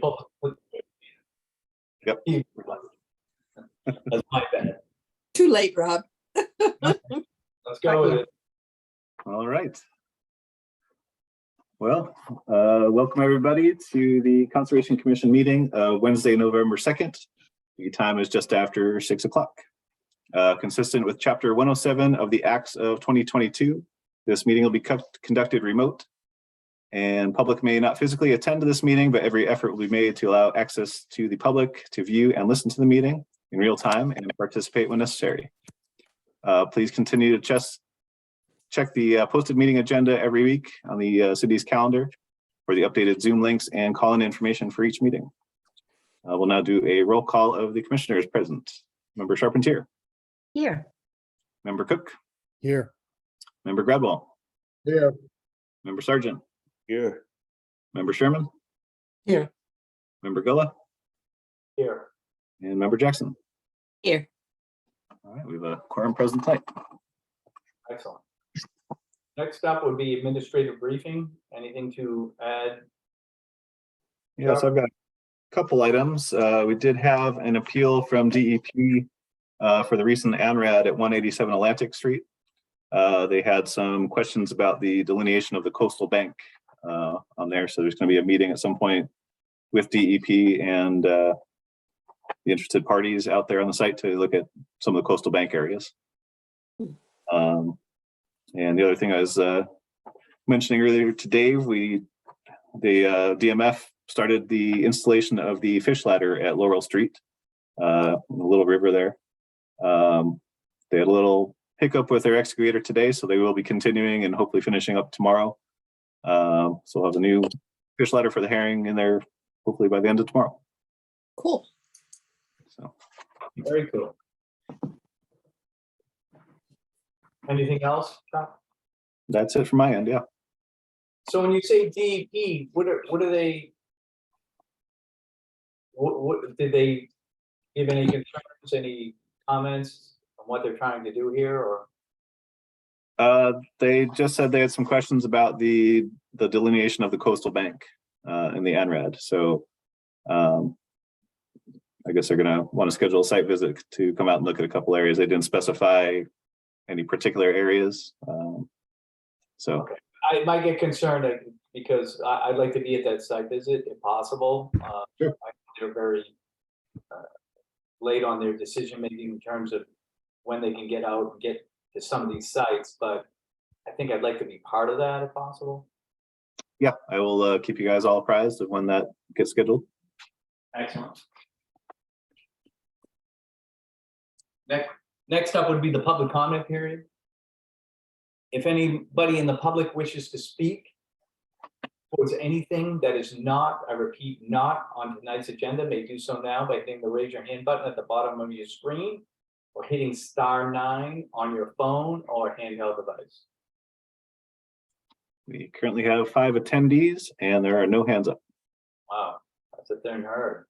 public. Yep. That's my bad. Too late, Rob. Let's go with it. All right. Well, welcome everybody to the Conservation Commission meeting, Wednesday, November 2nd. The time is just after 6 o'clock. Consistent with Chapter 107 of the Acts of 2022, this meeting will be conducted remote, and public may not physically attend to this meeting, but every effort will be made to allow access to the public to view and listen to the meeting in real time and participate when necessary. Please continue to check the posted meeting agenda every week on the city's calendar for the updated Zoom links and call-in information for each meeting. We'll now do a roll call of the commissioners present. Member Charpentier. Here. Member Cook. Here. Member Gradwell. Here. Member Sargent. Here. Member Sherman. Here. Member Gulla. Here. And Member Jackson. Here. All right, we have a quorum present tonight. Excellent. Next up would be administrative briefing. Anything to add? Yes, I've got a couple items. We did have an appeal from DEP for the recent ANRAD at 187 Atlantic Street. They had some questions about the delineation of the coastal bank on there. So there's going to be a meeting at some point with DEP and the interested parties out there on the site to look at some of the coastal bank areas. And the other thing I was mentioning earlier to Dave, the DMF started the installation of the fish ladder at Laurel Street, the little river there. They had a little hiccup with their excavator today, so they will be continuing and hopefully finishing up tomorrow. So we'll have a new fish ladder for the herring in there hopefully by the end of tomorrow. Cool. So Very cool. Anything else, Chuck? that's it from my end. Yeah. So when you say DEP, what are they? What did they give any concerns, any comments on what they're trying to do here, or? They just said they had some questions about the delineation of the coastal bank in the ANRAD. So I guess they're going to want to schedule a site visit to come out and look at a couple areas. They didn't specify any particular areas. So Okay. I might get concerned because I'd like to be at that site visit if possible. Sure. They're very late on their decision making in terms of when they can get out and get to some of these sites, but I think I'd like to be part of that if possible. yeah, I will keep you guys all apprised of when that gets scheduled. Excellent. Next up would be the public comment period. If anybody in the public wishes to speak towards anything that is not, I repeat, not on tonight's agenda, may do so now by hitting the raise your hand button at the bottom of your screen or hitting *9 on your phone or handheld device. We currently have 5 attendees and there are no hands up. Wow, that's a thin herd.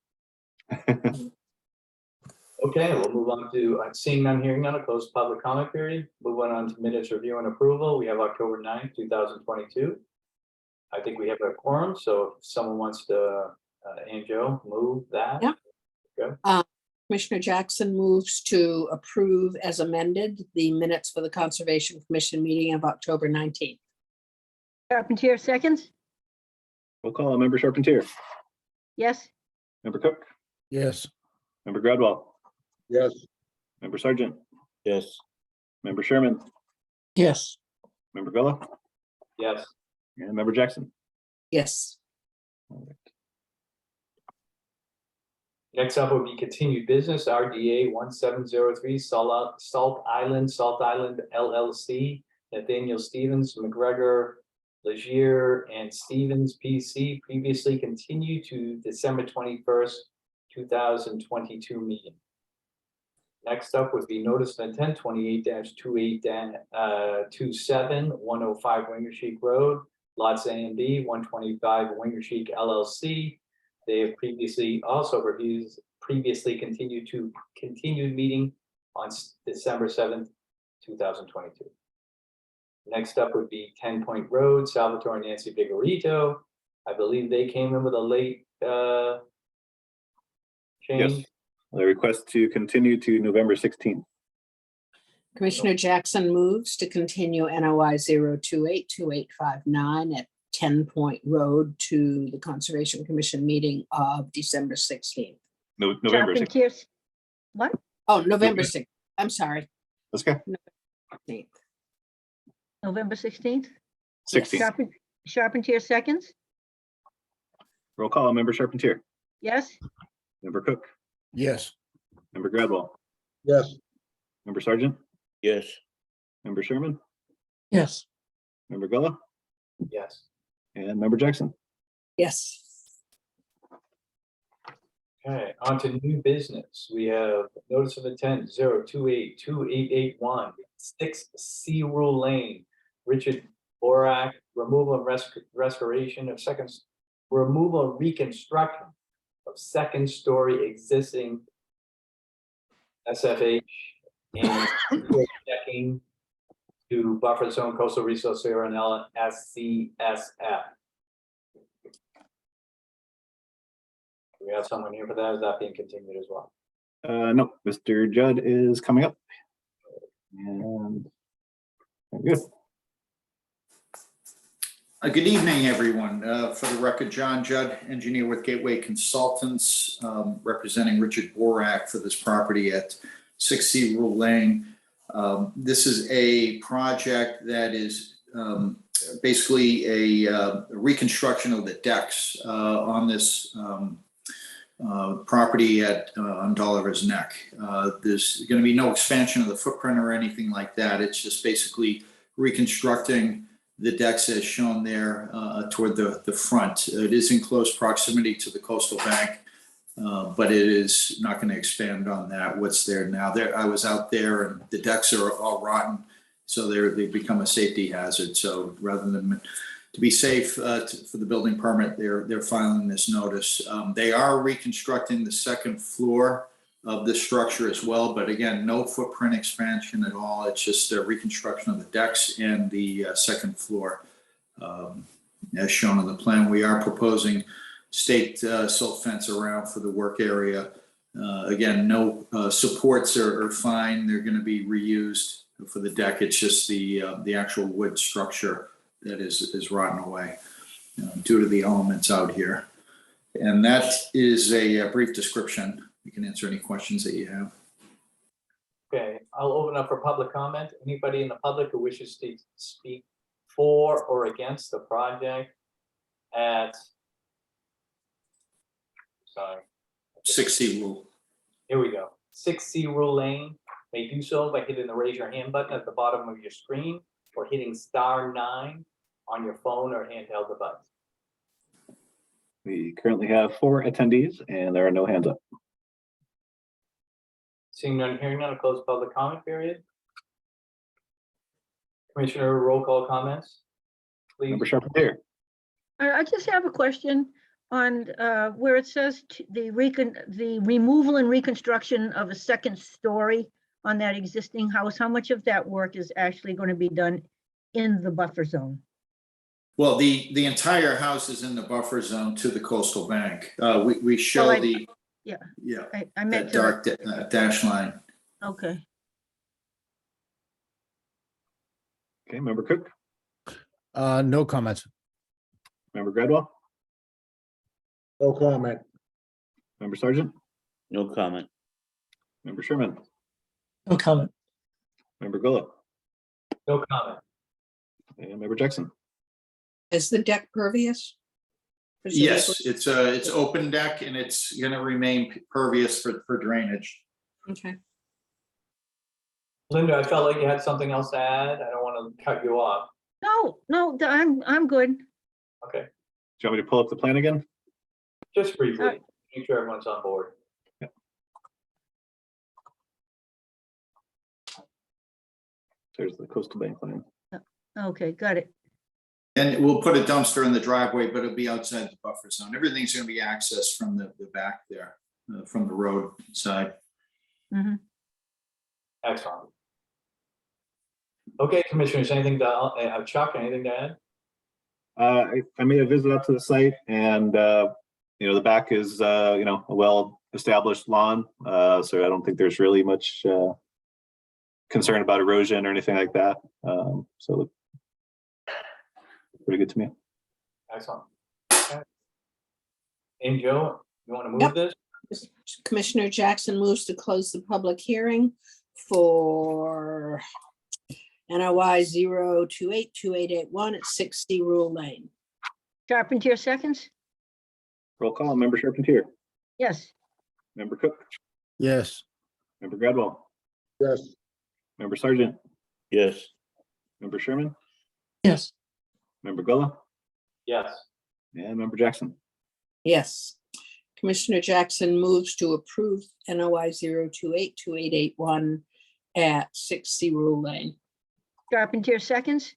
Okay, we'll move on to seeing none, hearing none, a closed public comment period. Moving on to minutes review and approval. We have October 9th, 2022. I think we have a quorum, so if someone wants to, Joe, move that. Yeah. Okay. Commissioner Jackson moves to approve as amended the minutes for the Conservation Commission meeting of October 19th. Carpentier seconds. We'll call on Member Charpentier. Yes. Member Cook. Yes. Member Gradwell. Yes. Member Sargent. Yes. Member Sherman. Yes. Member Gulla. Yes. And Member Jackson. Yes. All right. Next up would be continued business, RDA 1703, Salt Island LLC, Nathaniel Stevens, McGregor, Legier, and Stevens PC, previously continued to December 21st, 2022 meeting. Next up would be notice of intent 28-28-27, 105 Wingersheek Road, lots A and B, 125 Wingersheek LLC. They have previously continued meeting on December 7th, 2022. Next up would be 10 Point Road, Salvatore and Nancy Vigorito. I believe they came in with a late Yes. change? The request to continue to November 16th. Commissioner Jackson moves to continue NOI 0282859 at 10 Point Road to the Conservation Commission meeting of December 16th. November 16th. Charpentier's, what? Oh, November 6th. I'm sorry. Let's go. 16th. November 16th? 16th. Charpentier seconds? Roll call. Member Charpentier. Yes? Member Cook. Yes. Member Gradwell. Yes. Member Sergeant. Yes. Member Sherman. Yes. Member Gullo. Yes. And Member Jackson. Yes. Okay, on to new business. We have notice of intent 0282881, 6 Sea Rule Lane, Richard Borak, removal and restoration of removal and reconstruction of second-story existing SFH and decking to buffer zone coastal resource area and SCSF. Do we have someone here for that? Is that being continued as well? No, Mr. Judd is coming up. And very good. Good evening, everyone. For the record, John Judd, engineer with Gateway Consultants, representing Richard Borak for this property at 6 Sea Rule Lane. This is a project that is basically a reconstruction of the decks on this property on Dolliver's Neck. There's going to be no expansion of the footprint or anything like that. It's just basically reconstructing the decks as shown there toward the front. It is in close proximity to the coastal bank, but it is not going to expand on that. What's there now? I was out there and the decks are all rotten, so they've become a safety hazard. So rather than to be safe for the building permit, they're filing this notice. They are reconstructing the second floor of the structure as well, but again, no footprint expansion at all. It's just a reconstruction of the decks and the second floor as shown on the plan. We are proposing state silt fence around for the work area. Again, no supports are fine. They're going to be reused for the deck. It's just the actual wood structure that is rotten away due to the elements out here. And that is a brief description. We can answer any questions that you have. Okay, I'll open up for public comment. Anybody in the public who wishes to speak for or against the project at, sorry, 6 Sea Rule. here we go. 6 Sea Rule Lane, may do so by hitting the raise your hand button at the bottom of your screen or hitting *9 on your phone or handheld device. We currently have 4 attendees and there are no hands up. Seeing none, hearing none, close public comment period. Commissioner, roll call comments, please. Member Charpentier. I just have a question on where it says the removal and reconstruction of a second story on that existing house. How much of that work is actually going to be done in the buffer zone? Well, the entire house is in the buffer zone to the coastal bank. We show Well, yeah, I meant that to, dark dash line. okay. Okay, Member Cook. No comments. Member Gradwell. No comment. Member Sergeant. No comment. Member Sherman. No comment. Member Gullo. No comment. And Member Jackson. Is the deck pervious? Yes, it's open deck and it's going to remain pervious for drainage. Okay. Linda, I felt like you had something else to add. I don't want to cut you off. No, I'm good. Okay, Do you want me to pull up the plan again? just briefly, Alright. make sure everyone's on board. There's the coastal bank line. Okay, got it. And we'll put a dumpster in the driveway, but it'll be outside the buffer zone. Everything's going to be accessed from the back there, from the road side. Mhm. Excellent. Okay, commissioners, anything to, Chuck, anything to add? I made a visit out to the site and the back is, a well-established lawn. So I don't think there's really much concern about erosion or anything like that. So it looked pretty good to me. Excellent. Okay. And Joe, you want to move Yep. this? Commissioner Jackson moves to close the public hearing for NOI 0282881 at 60 Rule Lane. Charpentier seconds? Roll call, Member Charpentier, Yes. Member Cook, Yes. Member Gradwell, Yes. Member Sargent, Yes. Member Sherman, Yes. Member Gulla, Yes. and Member Jackson. Yes. Commissioner Jackson moves to approve NOI 0282881 at 60 Rule Lane. Charpentier seconds?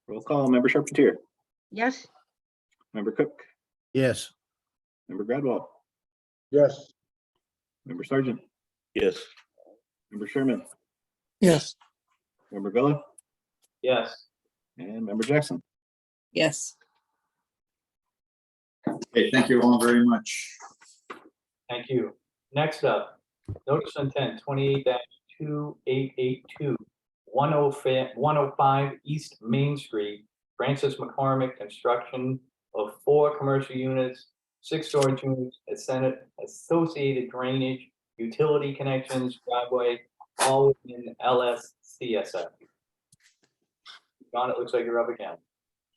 Roll call, Member Charpentier, Yes. Member Cook, Yes. Member Gradwell, Yes. Member Sargent, Yes. Member Sherman, Yes. Member Gulla, Yes. and Member Jackson. Yes. Okay, thank you all very much. Thank you. Next up, notice of intent 28-2882, 105 East Main Street, Francis McCormick, construction of 4 commercial units, 6 storage units, associated drainage, utility connections, driveway, all within LSCSF. John, it looks like you're up again.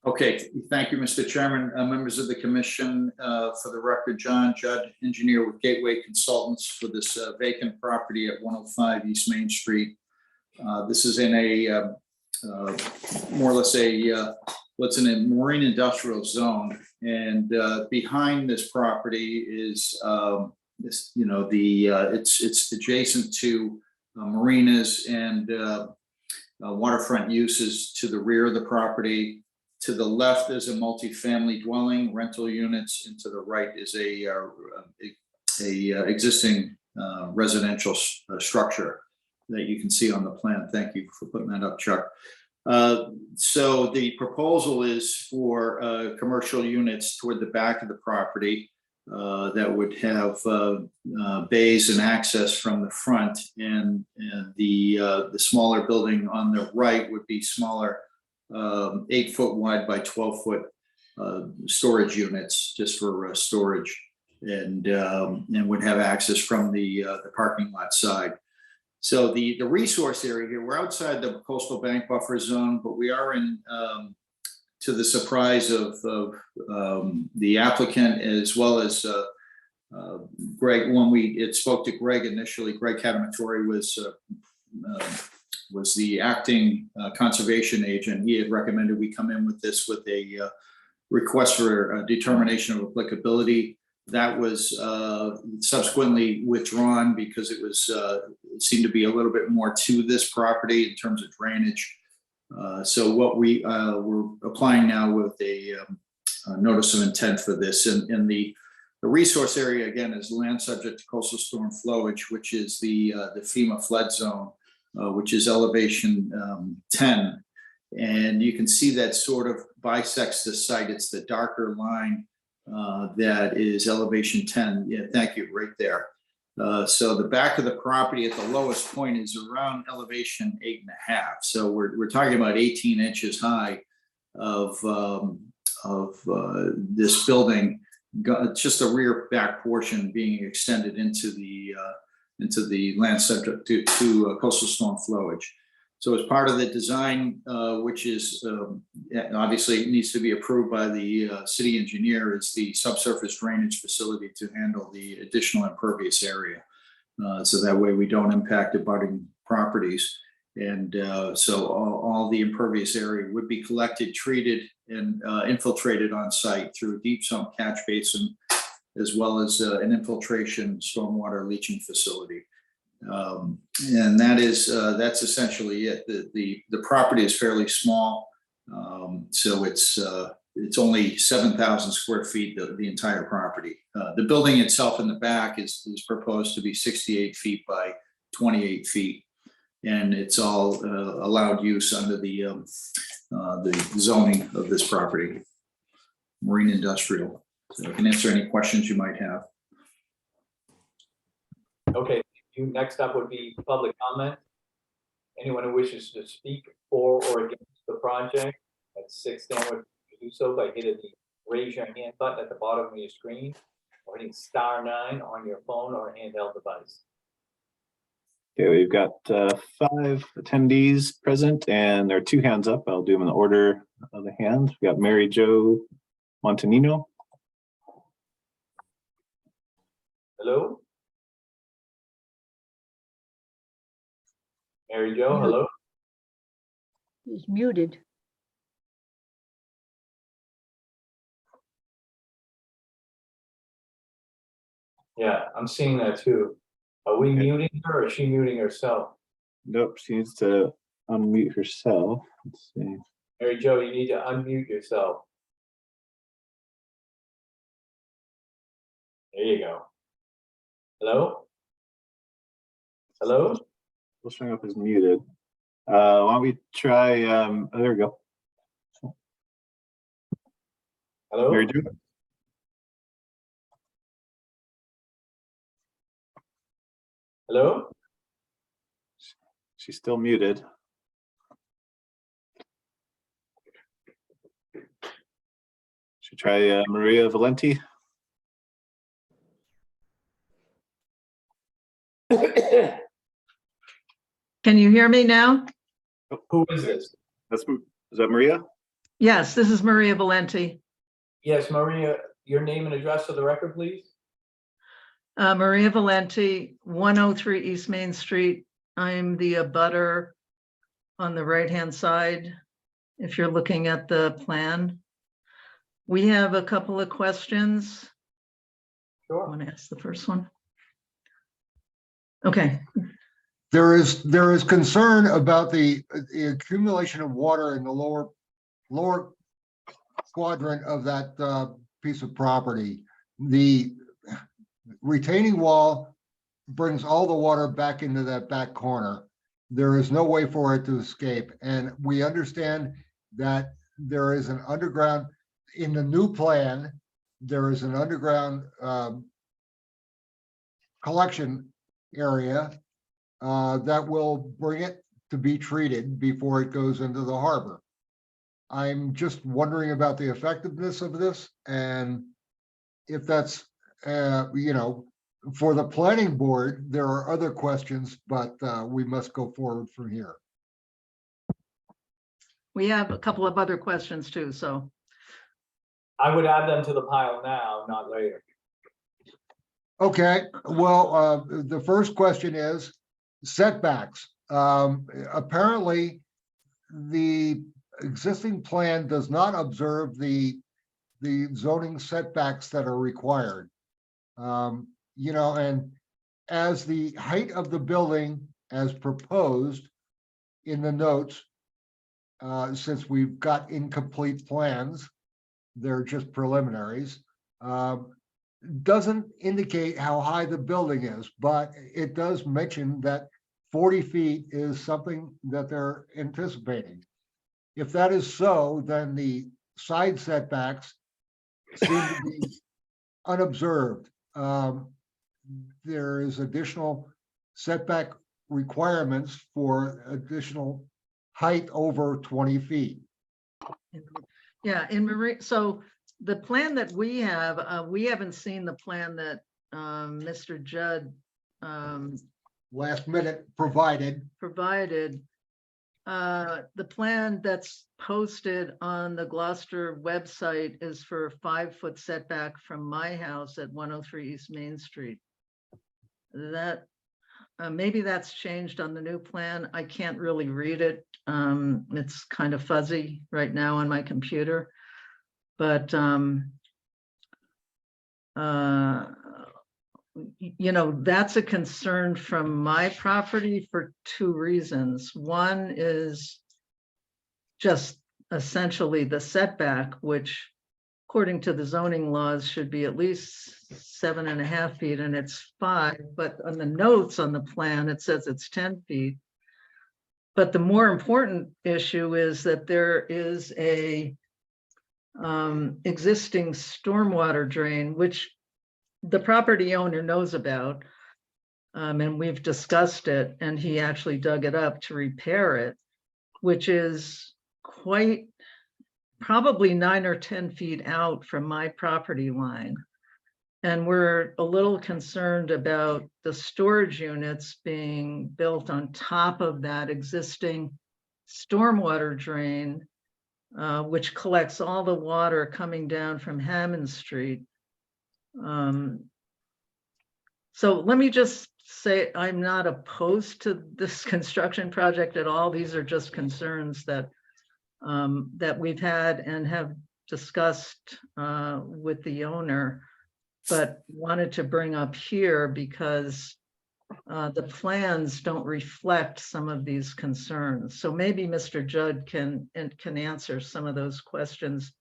Okay, thank you, Mr. Chairman. Members of the commission, for the record, John Judd, engineer with Gateway Consultants for this vacant property at 105 East Main Street. This is in a more or less what's in a marine industrial zone. And behind this property is it's adjacent to marinas and waterfront uses to the rear of the property. To the left is a multifamily dwelling, rental units, and to the right is a existing residential structure that you can see on the plan. Thank you for putting that up, Chuck. So the proposal is for commercial units toward the back of the property that would have bays and access from the front, and the smaller building on the right would be smaller, 8-foot wide by 12-foot storage units, just for storage, and would have access from the parking lot side. So the resource area here, we're outside the coastal bank buffer zone, but we are in, to the surprise of the applicant, as well as Greg. When we spoke to Greg initially, Greg Cadamatore was the acting conservation agent. He had recommended we come in with this with a request for a determination of applicability. That was subsequently withdrawn because it seemed to be a little bit more to this property in terms of drainage. So what we're applying now with a notice of intent for this, and the resource area again is land subject to coastal storm flowage, which is the FEMA flood zone, which is elevation 10. And you can see that sort of bisects the site. It's the darker line that is elevation 10. Yeah, thank you, right there. So the back of the property at the lowest point is around elevation 8.5. So we're talking about 18 inches high of this building. It's just the rear back portion being extended into the land subject to coastal storm flowage. So as part of the design, which is obviously needs to be approved by the city engineer, is the subsurface drainage facility to handle the additional impervious area. So that way we don't impact abutting properties. And so all the impervious area would be collected, treated, and infiltrated on site through a deep sump catch basin, as well as an infiltration stormwater leaching facility. And that's essentially it. The property is fairly small, so it's only 7,000 square feet, the entire property. The building itself in the back is proposed to be 68 feet by 28 feet, and it's all allowed use under the zoning of this property, marine industrial. So I can answer any questions you might have. Okay, next up would be public comment. Anyone who wishes to speak for or against the project, that's 6 Stanwood, do so by hitting the raise your hand button at the bottom of your screen, or hitting *9 on your phone or handheld device. Okay, we've got 5 attendees present and there are 2 hands up. I'll do them in the order of the hands. We got Mary Jo Montanino. Hello? Mary Jo, hello? He's muted. Yeah, I'm seeing that too. Are we Okay. muting her or is she muting herself? Nope, she needs to unmute herself. Let's see. Mary Jo, you need to unmute yourself. There you go. Hello? Hello? Still showing up as muted. Why don't we try, oh, there we go. Hello? Mary Jo? Hello? She's still muted. Should try Maria Valenti. Can you hear me now? Who is this? Is that Maria? Yes, this is Maria Valenti. Yes, Maria, your name and address for the record, please. Maria Valenti, 103 East Main Street. I'm the abutter on the right-hand side, if you're looking at the plan. We have a couple of questions. I Sure. want to ask the first one. Okay, There is concern about the accumulation of water in the lower quadrant of that piece of property. The retaining wall brings all the water back into that back corner. There is no way for it to escape. And we understand that there is an underground, in the new plan, there is an underground collection area that will bring it to be treated before it goes into the harbor. I'm just wondering about the effectiveness of this and if that's, for the planning board, there are other questions, but we must go forward from here. we have a couple of other questions too, so. I would add them to the pile now, not later. Okay, well, the first question is setbacks. Apparently, the existing plan does not observe the zoning setbacks that are required. And as the height of the building as proposed in the notes, since we've got incomplete plans, they're just preliminaries, doesn't indicate how high the building is, but it does mention that 40 feet is something that they're anticipating. If that is so, then the side setbacks seem to be unobserved. There is additional setback requirements for additional height over 20 feet. Yeah, in Marie, so the plan that we have, we haven't seen the plan that Mr. Judd Last minute provided. provided. The plan that's posted on the Gloucester website is for a 5-foot setback from my house at 103 East Main Street. That maybe that's changed on the new plan. I can't really read it. It's kind of fuzzy right now on my computer, but that's a concern from my property for 2 reasons. One is just essentially the setback, which according to the zoning laws should be at least 7.5 feet, and it's 5, but on the notes on the plan, it says it's 10 feet. But the more important issue is that there is a existing stormwater drain, which the property owner knows about. And we've discussed it, and he actually dug it up to repair it, which is quite probably 9 or 10 feet out from my property line. And we're a little concerned about the storage units being built on top of that existing stormwater drain, which collects all the water coming down from Hammond Street. So let me just say, I'm not opposed to this construction project at all. These are just concerns that that we've had and have discussed with the owner, but wanted to bring up here because the plans don't reflect some of these concerns. So maybe Mr. Judd can answer some of those questions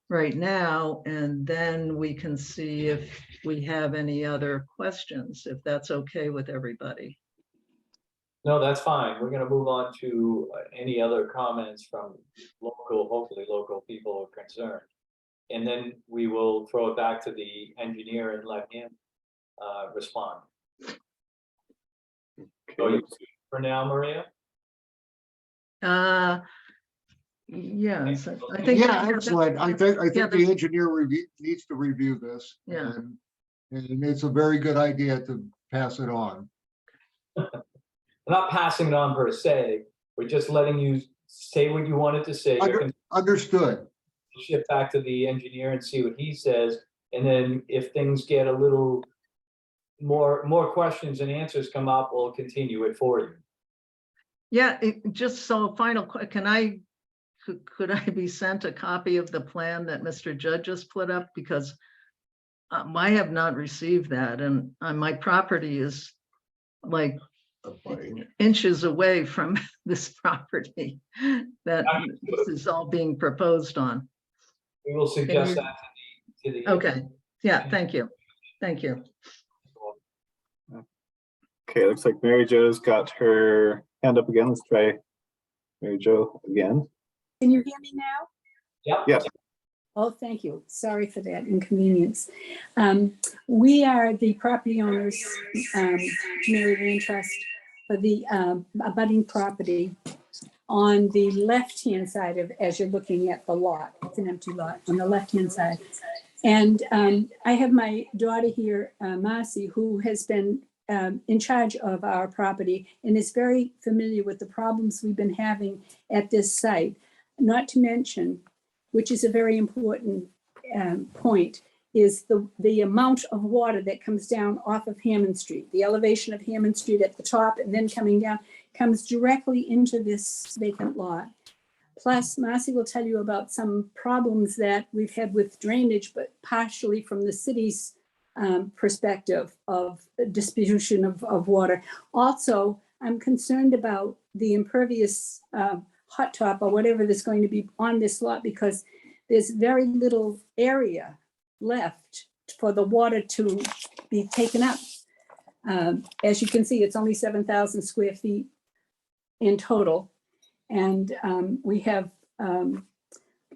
right now, and then we can see if we have any other questions, if that's okay with everybody. No, that's fine. We're gonna move on to any other comments from local, hopefully local people concerned. And then we will throw it back to the engineer and let him respond. So you for now, Maria? Yes, I think. Yeah, excellent. I think Yeah, the engineer needs to review this. Yeah. And it's a very good idea to pass it on. We're not passing it on per se. We're just letting you say what you wanted to say. Understood. Shift back to the engineer and see what he says. And then if things get a little more questions and answers come up, we'll continue it for you. Yeah, just so final, could I be sent a copy of the plan that Mr. Judd just put up? Because I have not received that, and my property is like inches away from this property that this is all being proposed on. We will suggest that to the. Okay, yeah, thank you. Thank you. Okay, looks like Mary Jo's got her hand up again. Let's try Mary Jo again. Can you hear me now? Yep. Yes. Oh, thank you. Sorry for that inconvenience. We are the property owners, Mary Land Trust, for the abutting property on the left-hand side of, as you're looking at the lot. It's an empty lot on the left-hand side. And I have my daughter here, Marcy, who has been in charge of our property and is very familiar with the problems we've been having at this site. Not to mention, which is a very important point, is the amount of water that comes down off of Hammond Street. The elevation of Hammond Street at the top and then coming down comes directly into this vacant lot. Plus, Marcy will tell you about some problems that we've had with drainage, but partially from the city's perspective of distribution of water. Also, I'm concerned about the impervious hot top or whatever that's going to be on this lot, because there's very little area left for the water to be taken up. As you can see, it's only 7,000 square feet in total. And we have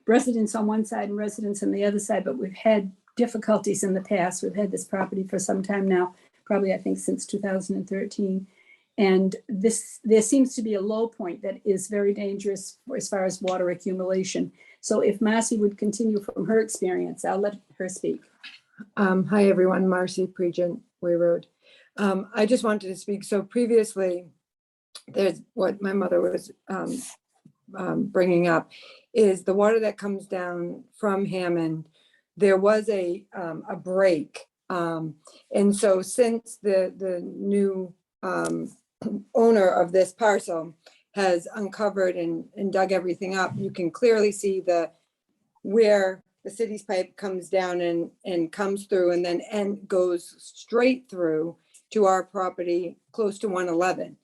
residents on one side and residents on the other side, but we've had difficulties in the past. We've had this property for some time now, probably I think since 2013. And there seems to be a low point that is very dangerous as far as water accumulation. So if Marcy would continue from her experience, I'll let her speak. Hi, everyone. Marcy Pregent, Way Road. I just wanted to speak. So previously, there's what my mother was bringing up is the water that comes down from Hammond. There was a break. And so since the new owner of this parcel has uncovered and dug everything up, you can clearly see where the city's pipe comes down and comes through and then goes straight through to our property close to 111.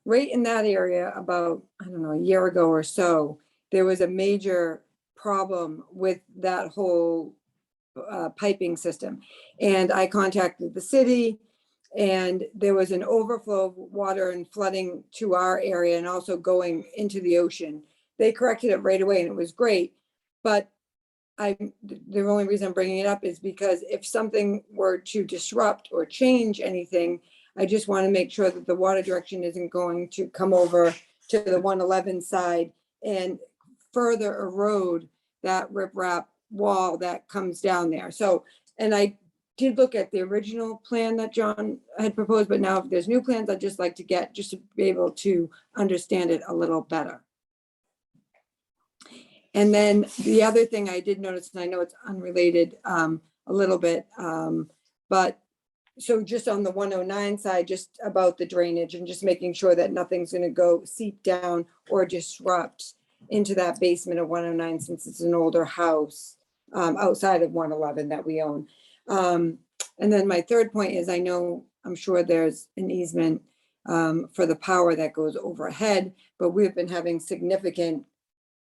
Right in that area about, I don't know, a year ago or so, there was a major problem with that whole piping system. And I contacted the city, and there was an overflow of water and flooding to our area and also going into the ocean. They corrected it right away and it was great. But the only reason I'm bringing it up is because if something were to disrupt or change anything, I just want to make sure that the water direction isn't going to come over to the 111 side and further erode that riprap wall that comes down there. So, and I did look at the original plan that John had proposed, but now if there's new plans, I'd just like to get, just to be able to understand it a little better. And then the other thing I did notice, and I know it's unrelated a little bit, but so just on the 109 side, just about the drainage and just making sure that nothing's going to go seep down or disrupt into that basement of 109, since it's an older house outside of 111 that we own. And then my third point is, I'm sure there's an easement for the power that goes overhead, but we've been having significant,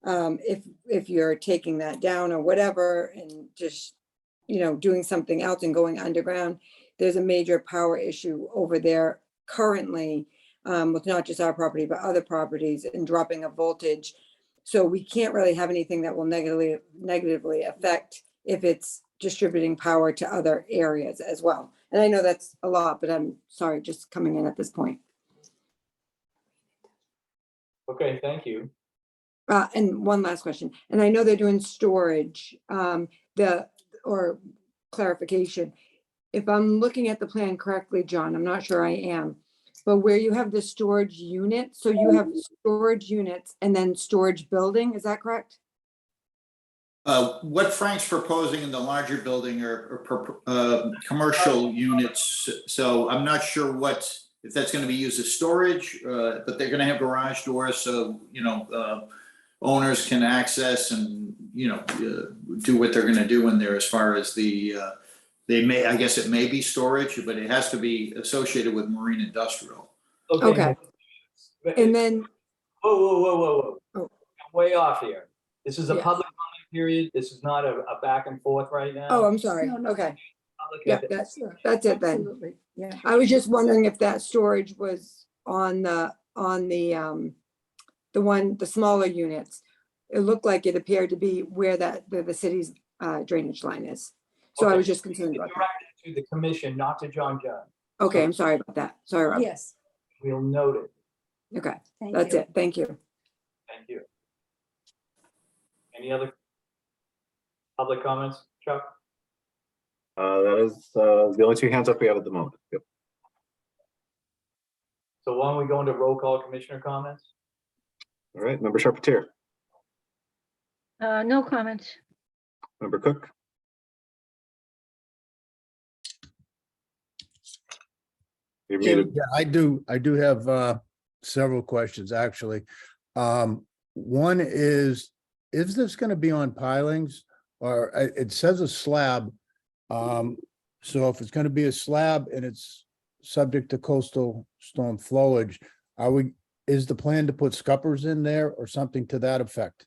if you're taking that down or whatever, and just, doing something else and going underground, there's a major power issue over there currently with not just our property, but other properties, and dropping a voltage. So we can't really have anything that will negatively affect if it's distributing power to other areas as well. And I know that's a lot, but I'm sorry, just coming in at this point. Okay, thank you. And one last question, and I know they're doing storage, or clarification. If I'm looking at the plan correctly, John, I'm not sure I am, but where you have the storage unit, so you have storage units and then storage building, is that correct? What Frank's proposing in the larger building are commercial units. So I'm not sure if that's going to be used as storage, but they're going to have garage doors, so, owners can access and, do what they're going to do in there as far as I guess it may be storage, but it has to be associated with marine industrial. Okay. And then, Whoa. Oh. Way off here. This is a Yeah. public comment period. This is not a back and forth right now. oh, I'm sorry, No, no. okay, Public- yeah, that's it then. Absolutely, yeah. I was just wondering if that storage was on the smaller units. It looked like it appeared to be where the city's drainage line is. So I Okay. was just concerned about that. Directed to the commission, not to John Judd. Okay, I'm sorry about that. Sorry, Rob. Yes, We'll note it. Okay, thank that's you. it. Thank you. Thank you. Any other public comments, Chuck? That is the only two hands up we have at the moment. Yep. So why don't we go into roll call commissioner comments? All right, Member Charpentier, No comments. Member Cook, you're muted. Yeah, I do have several questions, actually. One is this going to be on pilings, or it says a slab? So if it's going to be a slab and it's subject to coastal storm flowage, is the plan to put scuppers in there or something to that effect?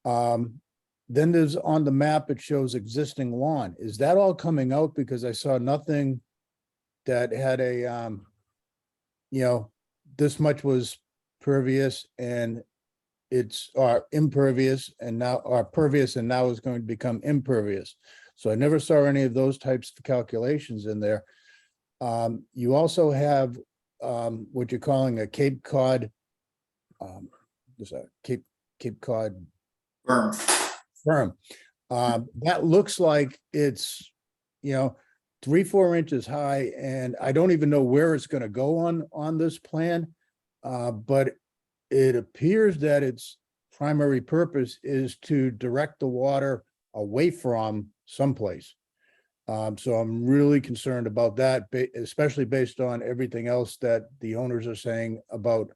Then there's, on the map, it shows existing lawn. Is that all coming out? Because I saw nothing that had a, this much was pervious and it's impervious, and now, or pervious and now is going to become impervious. So I never saw any of those types of calculations in there. You also have what you're calling a Cape Cod, Cape Cod berm. That looks like it's, 3-4 inches high, and I don't even know where it's going to go on this plan. But it appears that its primary purpose is to direct the water away from someplace. So I'm really concerned about that, especially based on everything else that the owners are saying about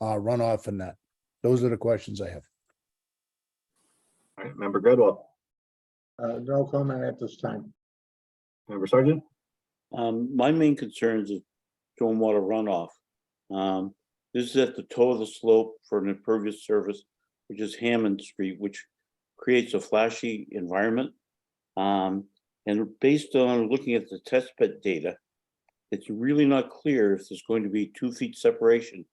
runoff and that. Those are the questions I have. All right, Member Gredwell, No comment at this time. Member Sargent, My main concern is stormwater runoff. This is at the toe of the slope for an impervious surface, which is Hammond Street, which creates a flashy environment. And based on looking at the test pit data, it's really not clear if there's going to be 2 feet separation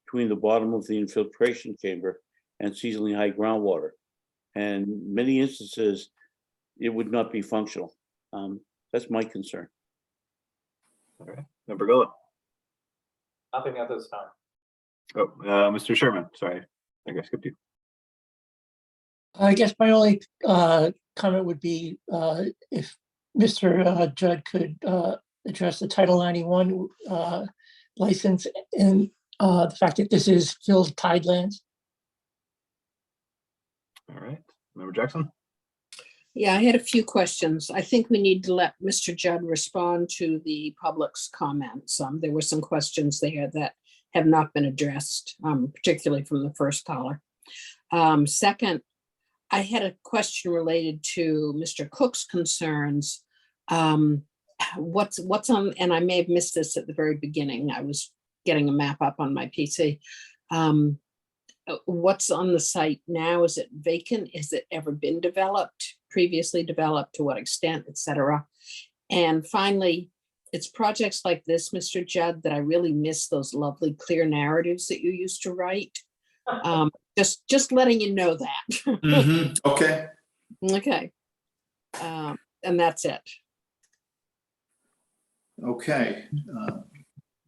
between the bottom of the infiltration chamber and seasonally high groundwater. And many instances, it would not be functional. That's my concern. All right, Member Gullo. Nothing at this time. Oh, Mr. Sherman, sorry, I think I skipped you. I guess my only comment would be if Mr. Judd could address the Title 91 license and the fact that this is filled tidelands. All right, Member Jackson. Yeah, I had a few questions. I think we need to let Mr. Judd respond to the public's comments. There were some questions there that have not been addressed, particularly from the first caller. Second, I had a question related to Mr. Cook's concerns. What's on, and I may have missed this at the very beginning. I was getting a map up on my PC. What's on the site now? Is it vacant? Has it ever been developed, previously developed, to what extent, et cetera? And finally, it's projects like this, Mr. Judd, that I really miss those lovely clear narratives that you used to write. Just letting you know that. Okay. Okay. And that's it. Okay.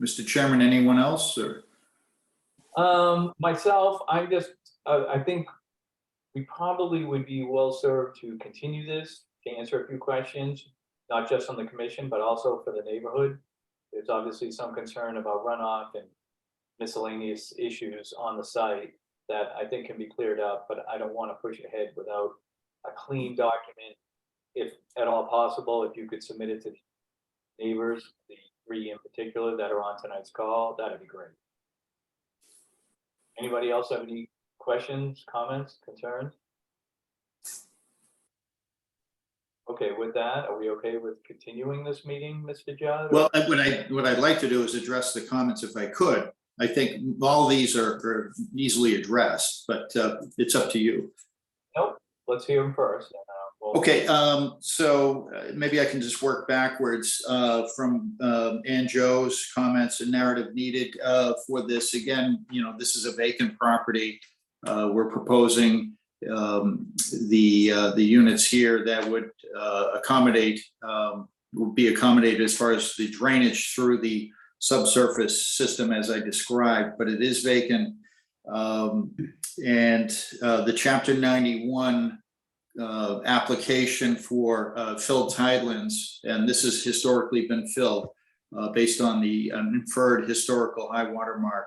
Mr. Chairman, anyone else or? Myself, I think we probably would be well served to continue this, to answer a few questions, not just on the commission, but also for the neighborhood. There's obviously some concern about runoff and miscellaneous issues on the site that I think can be cleared up, but I don't want to push ahead without a clean document. If at all possible, if you could submit it to the neighbors, the 3 in particular that are on tonight's call, that'd be great. Anybody else have any questions, comments, concerns? Okay, with that, are we okay with continuing this meeting, Mr. Judd? Well, what I'd like to do is address the comments if I could. I think all these are easily addressed, but it's up to you. Nope, let's hear them first. Okay, so maybe I can just work backwards from Ann Joe's comments and narrative needed for this. Again, this is a vacant property. We're proposing the units here that would be accommodated as far as the drainage through the subsurface system as I described, but it is vacant. And the Chapter 91 application for filled tidelands, and this has historically been filled based on the inferred historical high water mark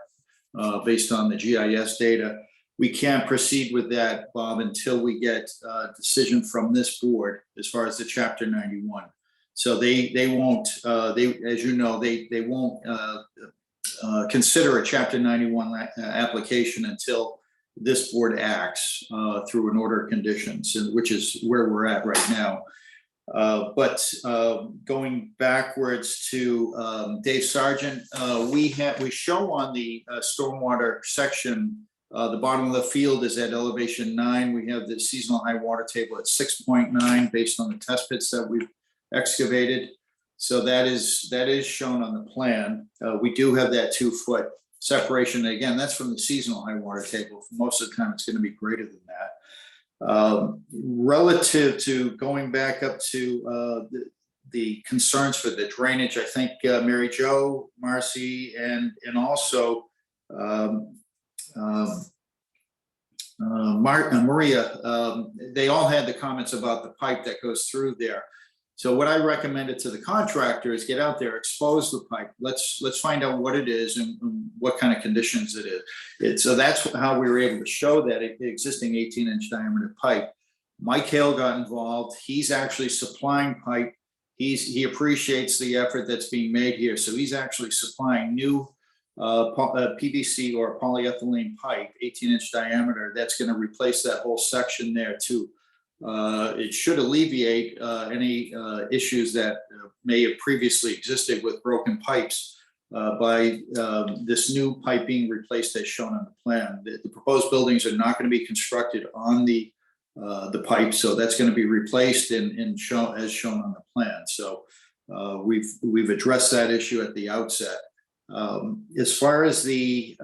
based on the GIS data. We can't proceed with that, Bob, until we get a decision from this board as far as the Chapter 91. So they won't, as you know, they won't consider a Chapter 91 application until this board acts through an order of conditions, which is where we're at right now. But going backwards to Dave Sargent, we show on the stormwater section, the bottom of the field is at elevation 9. We have the seasonal high water table at 6.9 based on the test pits that we've excavated. So that is shown on the plan. We do have that 2-foot separation. Again, that's from the seasonal high water table. For most of the time, it's going to be greater than that. Relative to going back up to the concerns for the drainage, I think Mary Jo, Marcy, and also Maria, they all had the comments about the pipe that goes through there. So what I recommended to the contractor is get out there, expose the pipe. Let's find out what it is and what kind of conditions it is. So that's how we were able to show that existing 18-inch diameter pipe. Mike Hale got involved. He's actually supplying pipe. He appreciates the effort that's being made here. So he's actually supplying new PVC or polyethylene pipe, 18-inch diameter. That's going to replace that whole section there too. It should alleviate any issues that may have previously existed with broken pipes by this new pipe being replaced as shown on the plan. The proposed buildings are not going to be constructed on the pipe, so that's going to be replaced and shown as shown on the plan. So we've addressed that issue at the outset. As far as the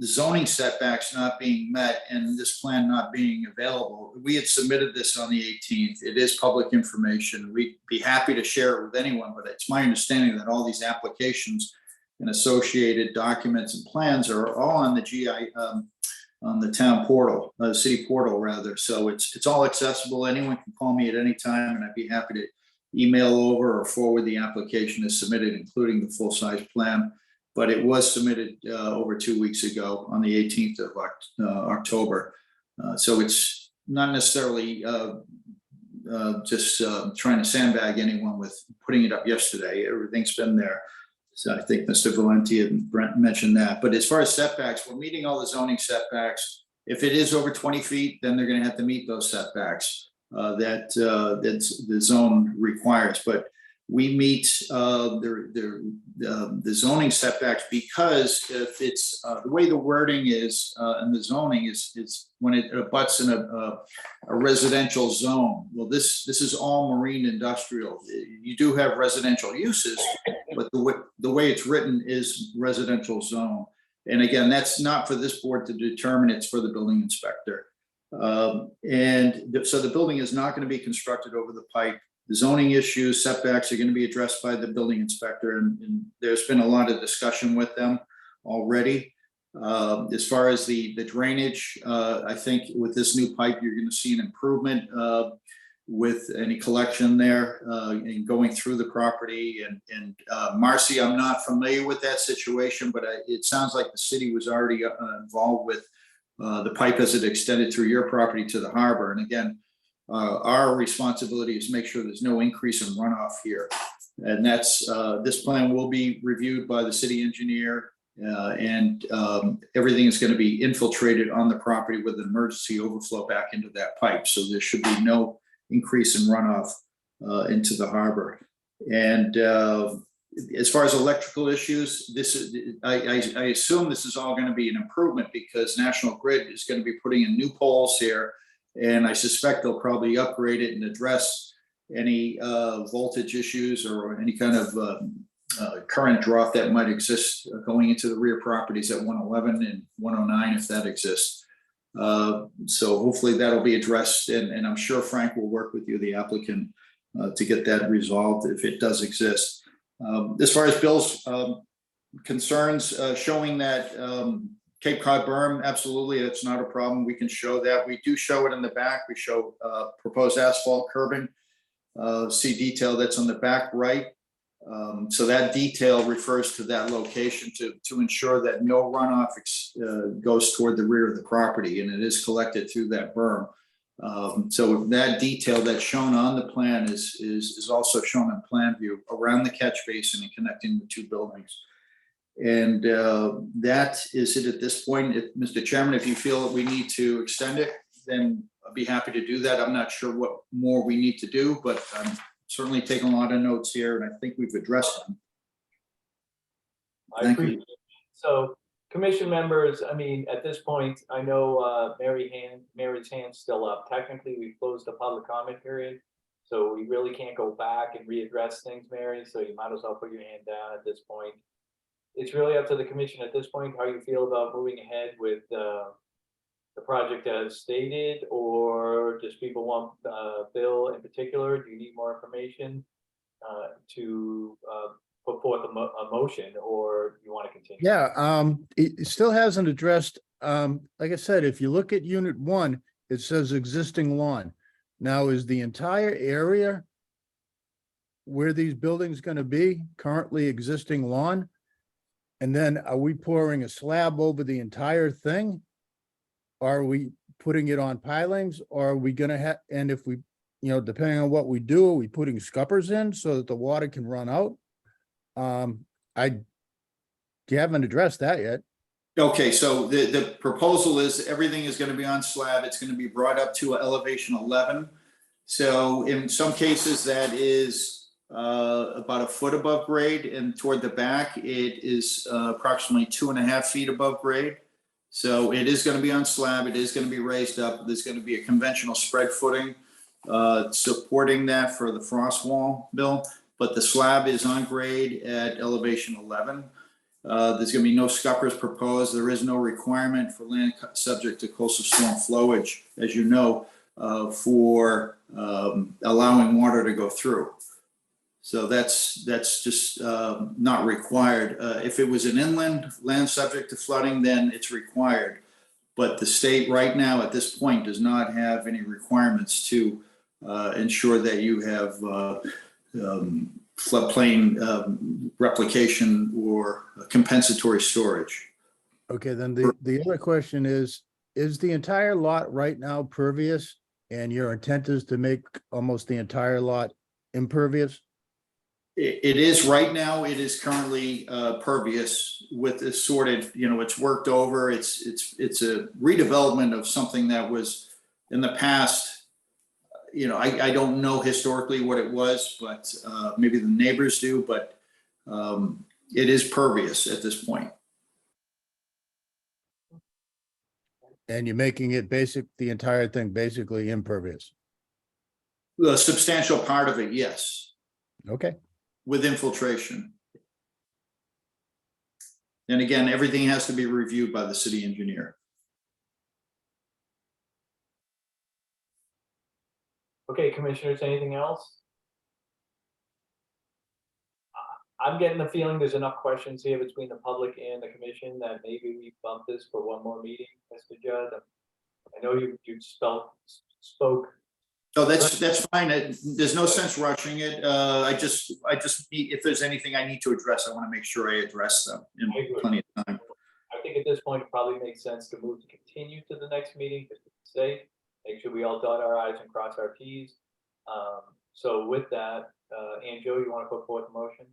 zoning setbacks not being met and this plan not being available, we had submitted this on the 18th. It is public information. We'd be happy to share it with anyone, but it's my understanding that all these applications and associated documents and plans are all on the on the town portal, city portal rather. So it's all accessible. Anyone can call me at any time, and I'd be happy to email over or forward the application as submitted, including the full-size plan. But it was submitted over 2 weeks ago on the 18th of October. So it's not necessarily just trying to sandbag anyone with putting it up yesterday. Everything's been there. So I think Mr. Valenti and Brent mentioned that. But as far as setbacks, we're meeting all the zoning setbacks. If it is over 20 feet, then they're going to have to meet those setbacks that the zone requires. But we meet the zoning setbacks because if it's the way the wording is and the zoning is when it abuts in a residential zone. Well, this is all marine industrial. You do have residential uses, but the way it's written is residential zone. And again, that's not for this board to determine, it's for the building inspector. So the building is not going to be constructed over the pipe. The zoning issues, setbacks are going to be addressed by the building inspector, and there's been a lot of discussion with them already. As far as the drainage, I think with this new pipe, you're going to see an improvement with any collection there and going through the property. And Marcy, I'm not familiar with that situation, but it sounds like the city was already involved with the pipe as it extended through your property to the harbor. And again, our responsibility is to make sure there's no increase in runoff here. And that's, this plan will be reviewed by the city engineer and everything is going to be infiltrated on the property with an emergency overflow back into that pipe. So there should be no increase in runoff into the harbor. And as far as electrical issues, this is, I assume this is all going to be an improvement because National Grid is going to be putting in new poles here. And I suspect they'll probably upgrade it and address any voltage issues or any kind of current drop that might exist going into the rear properties at 111 and 109 if that exists. So hopefully that'll be addressed, and I'm sure Frank will work with you, the applicant, to get that resolved if it does exist. As far as Bill's concerns, showing that Cape Cod berm, absolutely, it's not a problem. We can show that. We do show it in the back. We show proposed asphalt curbing. See detail that's on the back right. So that detail refers to that location to ensure that no runoff goes toward the rear of the property, and it is collected through that berm. So that detail that's shown on the plan is also shown in plan view around the catch basin and connecting the two buildings. And that is it at this point. Mr. Chairman, if you feel that we need to extend it, then I'd be happy to do that. I'm not sure what more we need to do, but I'm certainly taking a lot of notes here, and I think we've addressed them. I Thank you. appreciate it. So, commission members, I mean, at this point, I know Mary's hand's still up. Technically, we closed the public comment period, so we really can't go back and readdress things, Mary, so you might as well put your hand down at this point. It's really up to the commission at this point, how you feel about moving ahead with the project as stated, or does people want Bill in particular? Do you need more information to put forth a motion, or you want to continue? Yeah, it still hasn't addressed, like I said, if you look at unit 1, it says existing lawn. Now, is the entire area where these buildings going to be currently existing lawn? And then are we pouring a slab over the entire thing? Are we putting it on pilings, or are we gonna have, and if we, you know, depending on what we do, are we putting scuppers in so that the water can run out? You haven't addressed that yet. Okay, so the proposal is everything is going to be on slab. It's going to be brought up to elevation 11. So in some cases that is about a foot above grade, and toward the back it is approximately 2.5 feet above grade. So it is going to be on slab. It is going to be raised up. There's going to be a conventional spread footing supporting that for the frost wall, Bill. But the slab is on grade at elevation 11. There's going to be no scuppers proposed. There is no requirement for land subject to coastal storm flowage, as you know, for allowing water to go through. So that's just not required. If it was an inland land subject to flooding, then it's required. But the state right now at this point does not have any requirements to ensure that you have floodplain replication or compensatory storage. Okay, then the other question is the entire lot right now pervious? And your intent is to make almost the entire lot impervious? It is right now. It is currently pervious with this sorted, it's worked over. It's a redevelopment of something that was in the past. I don't know historically what it was, but maybe the neighbors do, but it is pervious at this point. And you're making it the entire thing basically impervious? The substantial part of it, yes, Okay, with infiltration. And again, everything has to be reviewed by the city engineer. Okay, commissioners, anything else? I'm getting the feeling there's enough questions here between the public and the commission that maybe we bump this for one more meeting, Mr. Judd. I know you spoke. Oh, that's fine. There's no sense rushing it. I just need, if there's anything I need to address, I want to make sure I address them in plenty of time. I think at this point, it probably makes sense to move to continue to the next meeting, just to be safe, make sure we all dot our i's and cross our t's. So with that, Anjo, you want to put forth a motion?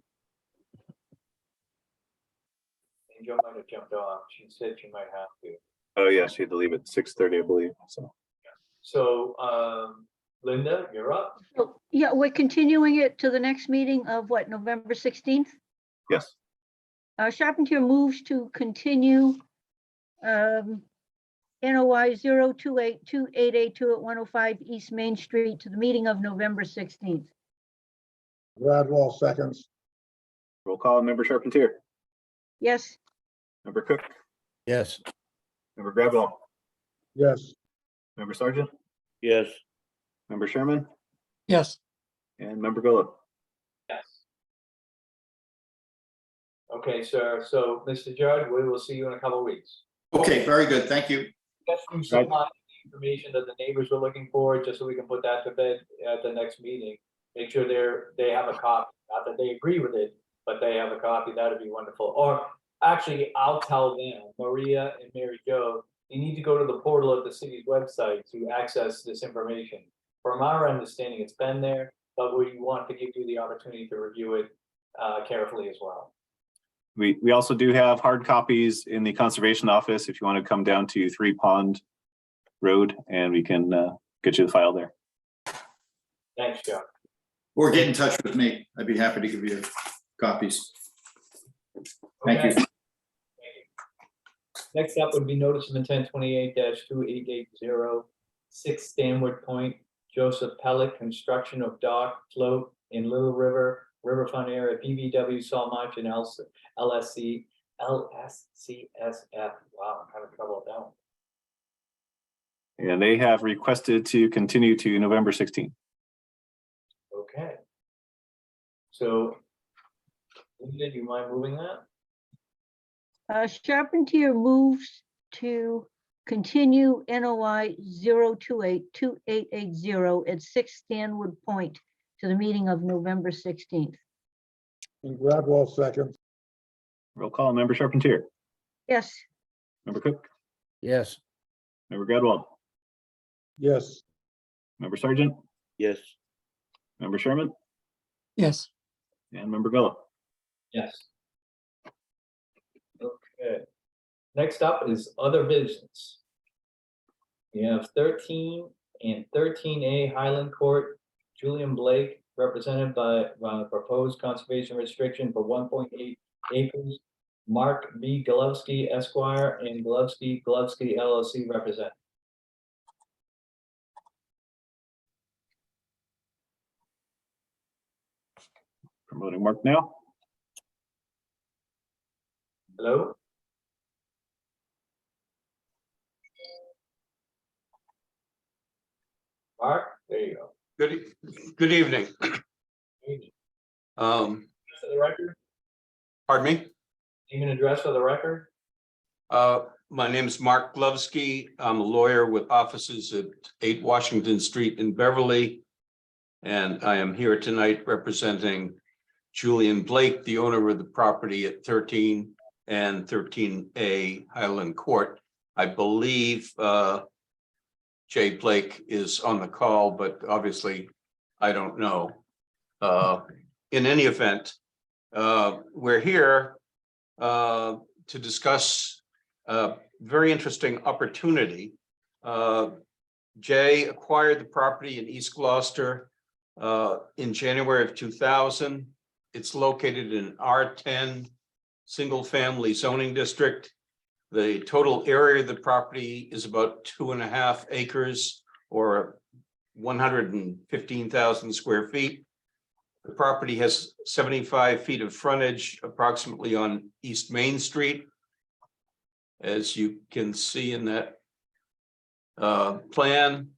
Anjo might have jumped off. She said she might have to. Oh, yeah, she had to leave at 6:30, I believe, so. So, Linda, you're up. So, yeah, we're continuing it to the next meeting of what, November 16th? Yes. Charpentier moves to continue NOI 0282882 at 105 East Main Street to the meeting of November 16th. Gradwell seconds. Roll call, Member Charpentier, Yes, Member Cook, Yes. Member Gradwell, Yes. Member Sargent, yes, Member Sherman, yes, and Member Golub. Yes. Okay, sir. So, Mr. Judd, we will see you in a couple of weeks. Okay, very good. Thank you. Just you supply the information that the neighbors were looking for, just so we can put that to bed at the next meeting. Make sure they have a copy, not that they agree with it, but they have a copy. That'd be wonderful. Or actually, I'll tell them, Maria and Mary Jo, you need to go to the portal of the city's website to access this information. From our understanding, it's been there, but we want to give you the opportunity to review it carefully as well. We also do have hard copies in the conservation office if you want to come down to 3 Pond Road, and we can get you the file there. Thanks, Joe. Or get in touch with me. I'd be happy to give you copies. Thank Okay. you. Next up would be notice of intent 28-2880, 6 Stanwood Point, Joseph Pellet, construction of dock, float in Little River, riverfront area, BVW, Sawmatch, and LSCSF. Wow, I'm having trouble with that one. And they have requested to continue to November 16th. Okay. So, Linda, do you mind moving that? Charpentier moves to continue NOI 0282880 at 6 Stanwood Point to the meeting of November 16th. And Gradwell seconds. Roll call, Member Charpentier, Yes, Member Cook, Yes. Member Gradwell, Yes. Member Sargent, yes, Member Sherman, yes. and Member Golub. Yes. Okay. Next up is other business. We have 13 and 13A Highland Court, Julian Blake, represented by proposed conservation restriction for 1.8 acres. Mark B. Golovsky Esquire and Golovsky LLC represent. Promoting Mark now. Hello? Mark, there you go. Good evening. For the record, Pardon me. name and address for the record? My name is Mark Glovsky. I'm a lawyer with offices at 8 Washington Street in Beverly. And I am here tonight representing Julian Blake, the owner of the property at 13 and 13A Highland Court. I believe Jay Blake is on the call, but obviously I don't know. In any event, we're here to discuss a very interesting opportunity. Jay acquired the property in East Gloucester in January of 2000. It's located in R10 single-family zoning district. The total area of the property is about 2.5 acres or 115,000 square feet. The property has 75 feet of frontage approximately on East Main Street. As you can see in that plan,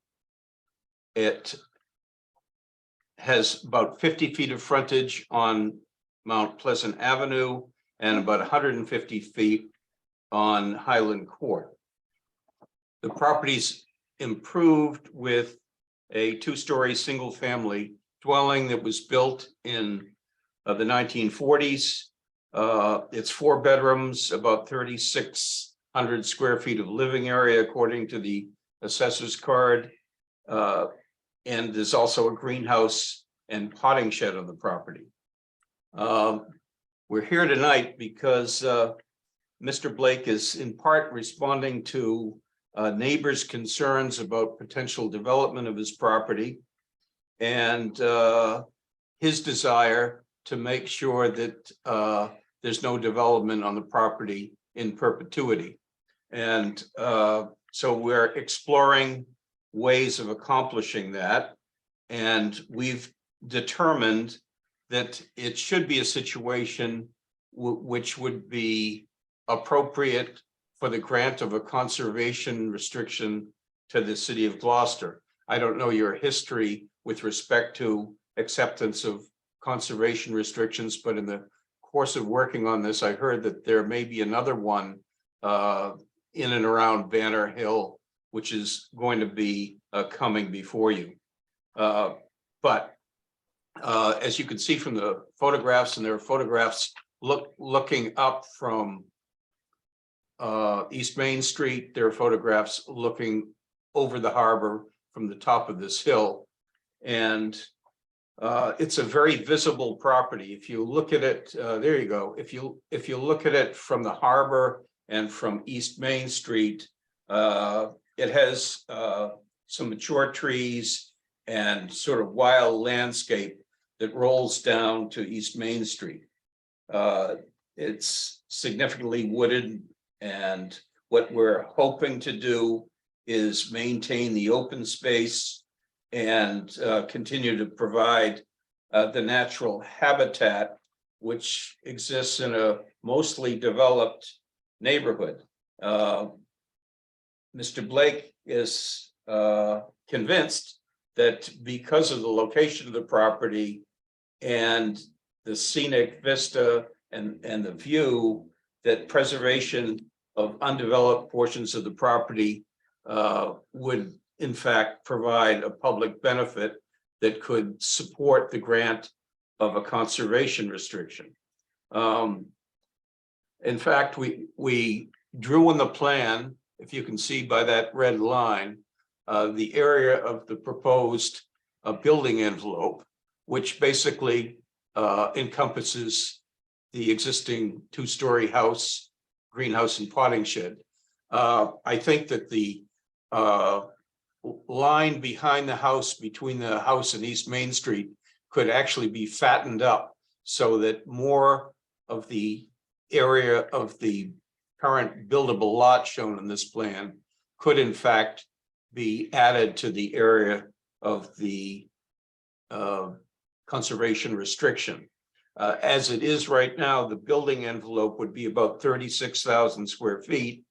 it has about 50 feet of frontage on Mount Pleasant Avenue and about 150 feet on Highland Court. The property's improved with a 2-story single-family dwelling that was built in the 1940s. It's 4 bedrooms, about 3,600 square feet of living area, according to the assessor's card. And there's also a greenhouse and potting shed on the property. We're here tonight because Mr. Blake is in part responding to neighbors' concerns about potential development of his property and his desire to make sure that there's no development on the property in perpetuity. And so we're exploring ways of accomplishing that. And we've determined that it should be a situation which would be appropriate for the grant of a conservation restriction to the city of Gloucester. I don't know your history with respect to acceptance of conservation restrictions, but in the course of working on this, I heard that there may be another one in and around Banner Hill, which is going to be coming before you. But as you can see from the photographs, and there are photographs looking up from East Main Street, there are photographs looking over the harbor from the top of this hill. And it's a very visible property. If you look at it, there you go. If you look at it from the harbor and from East Main Street, it has some mature trees and sort of wild landscape that rolls down to East Main Street. It's significantly wooded, and what we're hoping to do is maintain the open space and continue to provide the natural habitat which exists in a mostly developed neighborhood. Mr. Blake is convinced that because of the location of the property and the scenic vista and the view, that preservation of undeveloped portions of the property would in fact provide a public benefit that could support the grant of a conservation restriction. In fact, we drew in the plan, if you can see by that red line, the area of the proposed building envelope, which basically encompasses the existing 2-story house, greenhouse and potting shed. I think that the line behind the house, between the house and East Main Street, could actually be fattened up so that more of the area of the current buildable lot shown in this plan could in fact be added to the area of the conservation restriction. As it is right now, the building envelope would be about 36,000 square feet.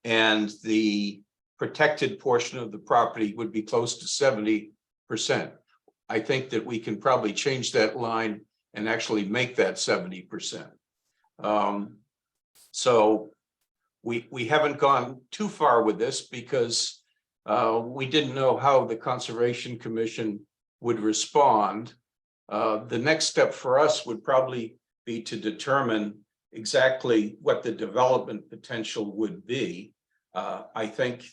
And the protected portion of the property would be close to 70%. I think that we can probably change that line and actually make that 70%. So we haven't gone too far with this because we didn't know how the Conservation Commission would respond. The next step for us would probably be to determine exactly what the development potential would be. I think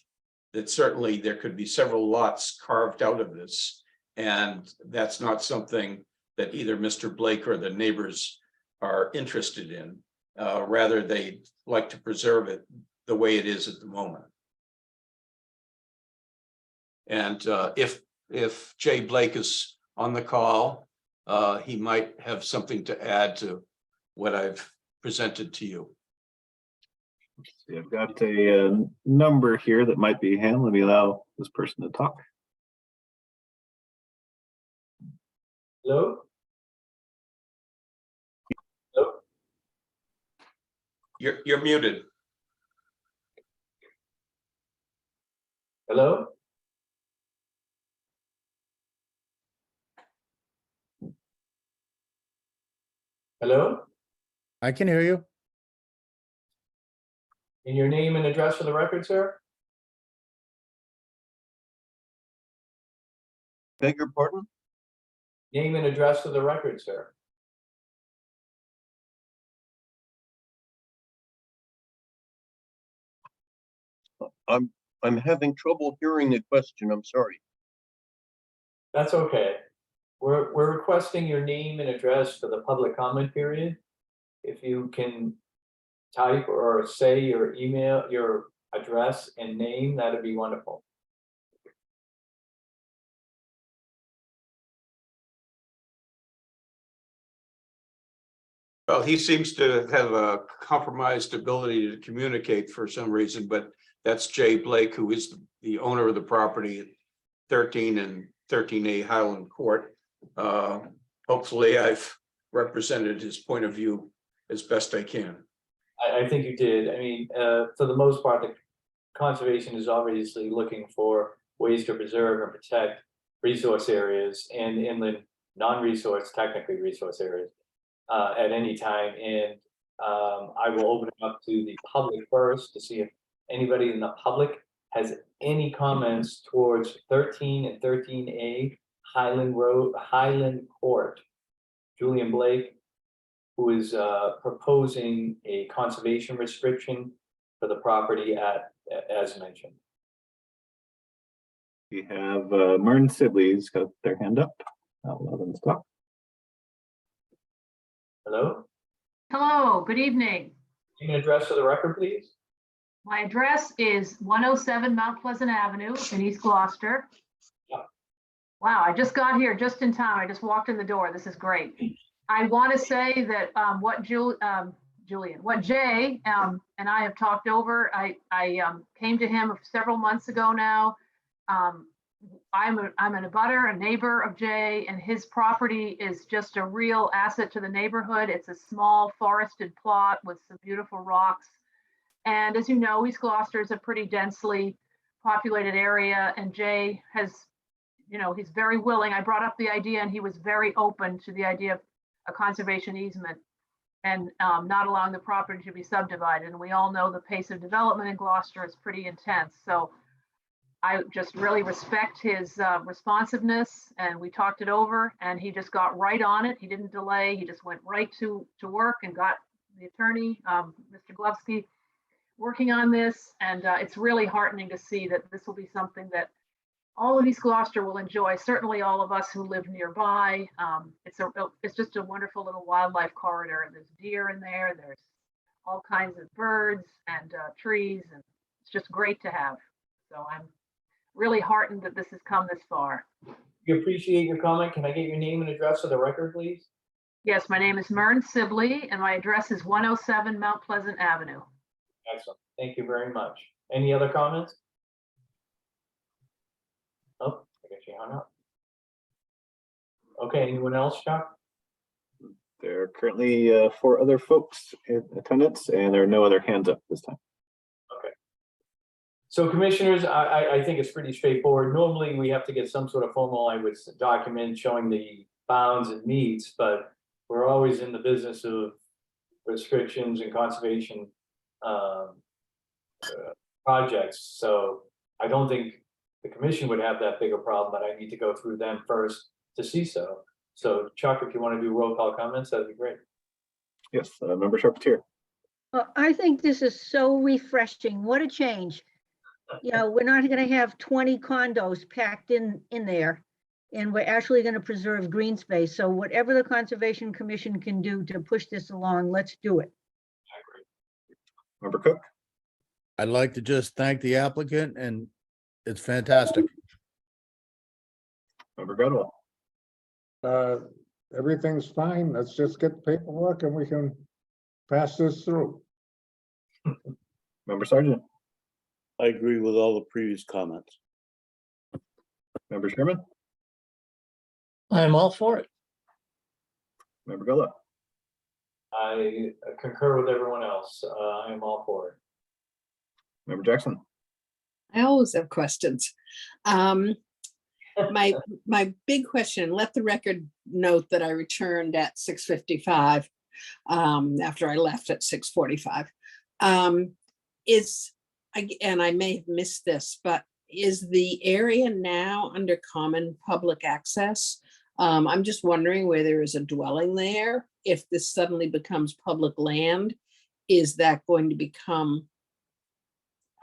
that certainly there could be several lots carved out of this, and that's not something that either Mr. Blake or the neighbors are interested in. Rather, they'd like to preserve it the way it is at the moment. And if Jay Blake is on the call, he might have something to add to what I've presented to you. See, I've got a number here that might be handled. Let me allow this person to talk. Hello? Hello? You're muted. Hello? Hello? I can hear you. And your name and address for the record, sir? Beg your pardon? Name and address for the record, sir. I'm having trouble hearing the question. I'm sorry. That's okay. We're requesting your name and address for the public comment period. If you can type or say your email, your address and name, that'd be wonderful. Well, he seems to have a compromised ability to communicate for some reason, but that's Jay Blake, who is the owner of the property at 13 and 13A Highland Court. Hopefully I've represented his point of view as best I can. I think you did. I mean, for the most part, the conservation is obviously looking for ways to preserve and protect resource areas and inland non-resource, technically resource areas at any time. And I will open it up to the public first to see if anybody in the public has any comments towards 13 and 13A Highland Court. Julian Blake, who is proposing a conservation restriction for the property as mentioned. We have Mern Sibley's got their hand up. I'll let them talk. Hello? Hello, good evening. Name and address for the record, please. My address is 107 Mount Pleasant Avenue in East Gloucester. Yeah. Wow, I just got here just in time. I just walked in the door. This is great. I want to say that what Jay and I have talked over, I came to him several months ago now. I'm an abutter, a neighbor of Jay, and his property is just a real asset to the neighborhood. It's a small forested plot with some beautiful rocks. And as you know, East Gloucester is a pretty densely populated area, and Jay has, you know, he's very willing. I brought up the idea and he was very open to the idea of a conservation easement and not allowing the property to be subdivided. And we all know the pace of development in Gloucester is pretty intense. So I just really respect his responsiveness, and we talked it over and he just got right on it. He didn't delay. He just went right to work and got the attorney, Mr. Glovsky, working on this. And it's really heartening to see that this will be something that all of East Gloucester will enjoy, certainly all of us who live nearby. It's just a wonderful little wildlife corridor. There's deer in there, there's all kinds of birds and trees, and it's just great to have. So I'm really heartened that this has come this far. We appreciate your comment. Can I get your name and address for the record, please? Yes, my name is Mern Sibley and my address is 107 Mount Pleasant Avenue. Excellent. Thank you very much. Any other comments? Oh, I guess you hung up. Okay, anyone else, Chuck? There are currently 4 other folks in attendance, and there are no other hands up this time. So commissioners, I think it's pretty straightforward. Normally, we have to get some sort of formal language document showing the bounds and needs, but we're always in the business of restrictions and conservation projects. So I don't think the commission would have that big a problem, but I need to go through them first to see so. So Chuck, if you want to do roll call comments, that'd be great. Yes, Member Charpentier. Well, I think this is so refreshing. What a change. You know, we're not going to have 20 condos packed in there, and we're actually going to preserve green space. So whatever the Conservation Commission can do to push this along, let's do it. Member Cook. I'd like to just thank the applicant, and it's fantastic. Member Gradwell. Everything's fine. Let's just get the paperwork and we can pass this through. Member Sargent. I agree with all the previous comments. Member Sherman. I'm all for it. Member Gullo. I concur with everyone else. I am all for it. Member Jackson. I always have questions. My big question, let the record note that I returned at 6:55 after I left at 6:45. And I may have missed this, but is the area now under common public access? I'm just wondering where there is a dwelling there. If this suddenly becomes public land, is that going to become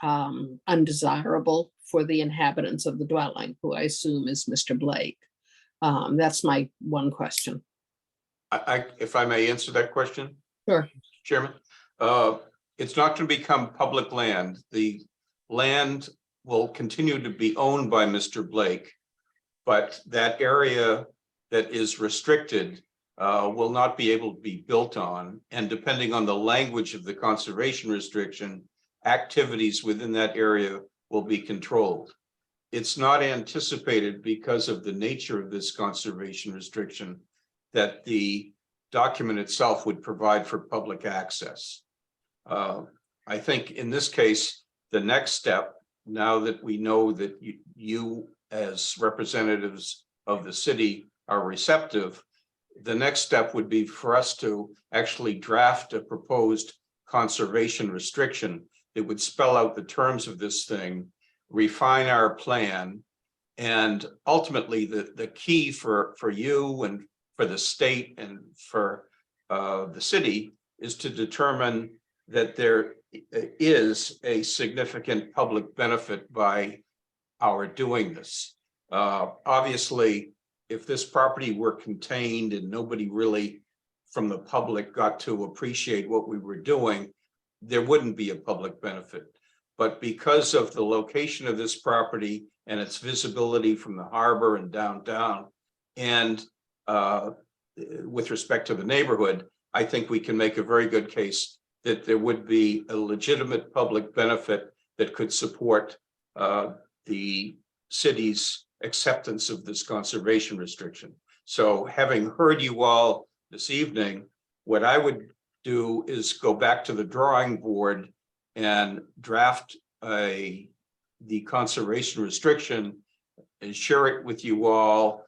undesirable for the inhabitants of the dwelling, who I assume is Mr. Blake? That's my one question. If I may answer that question? Sure. Chairman, it's not going to become public land. The land will continue to be owned by Mr. Blake, but that area that is restricted will not be able to be built on. And depending on the language of the conservation restriction, activities within that area will be controlled. It's not anticipated, because of the nature of this conservation restriction, that the document itself would provide for public access. I think in this case, the next step, now that we know that you as representatives of the city are receptive, the next step would be for us to actually draft a proposed conservation restriction that would spell out the terms of this thing, refine our plan, and ultimately the key for you and for the state and for the city is to determine that there is a significant public benefit by our doing this. Obviously, if this property were contained and nobody really from the public got to appreciate what we were doing, there wouldn't be a public benefit. But because of the location of this property and its visibility from the harbor and downtown, and with respect to the neighborhood, I think we can make a very good case that there would be a legitimate public benefit that could support the city's acceptance of this conservation restriction. So having heard you all this evening, what I would do is go back to the drawing board and draft the conservation restriction and share it with you all,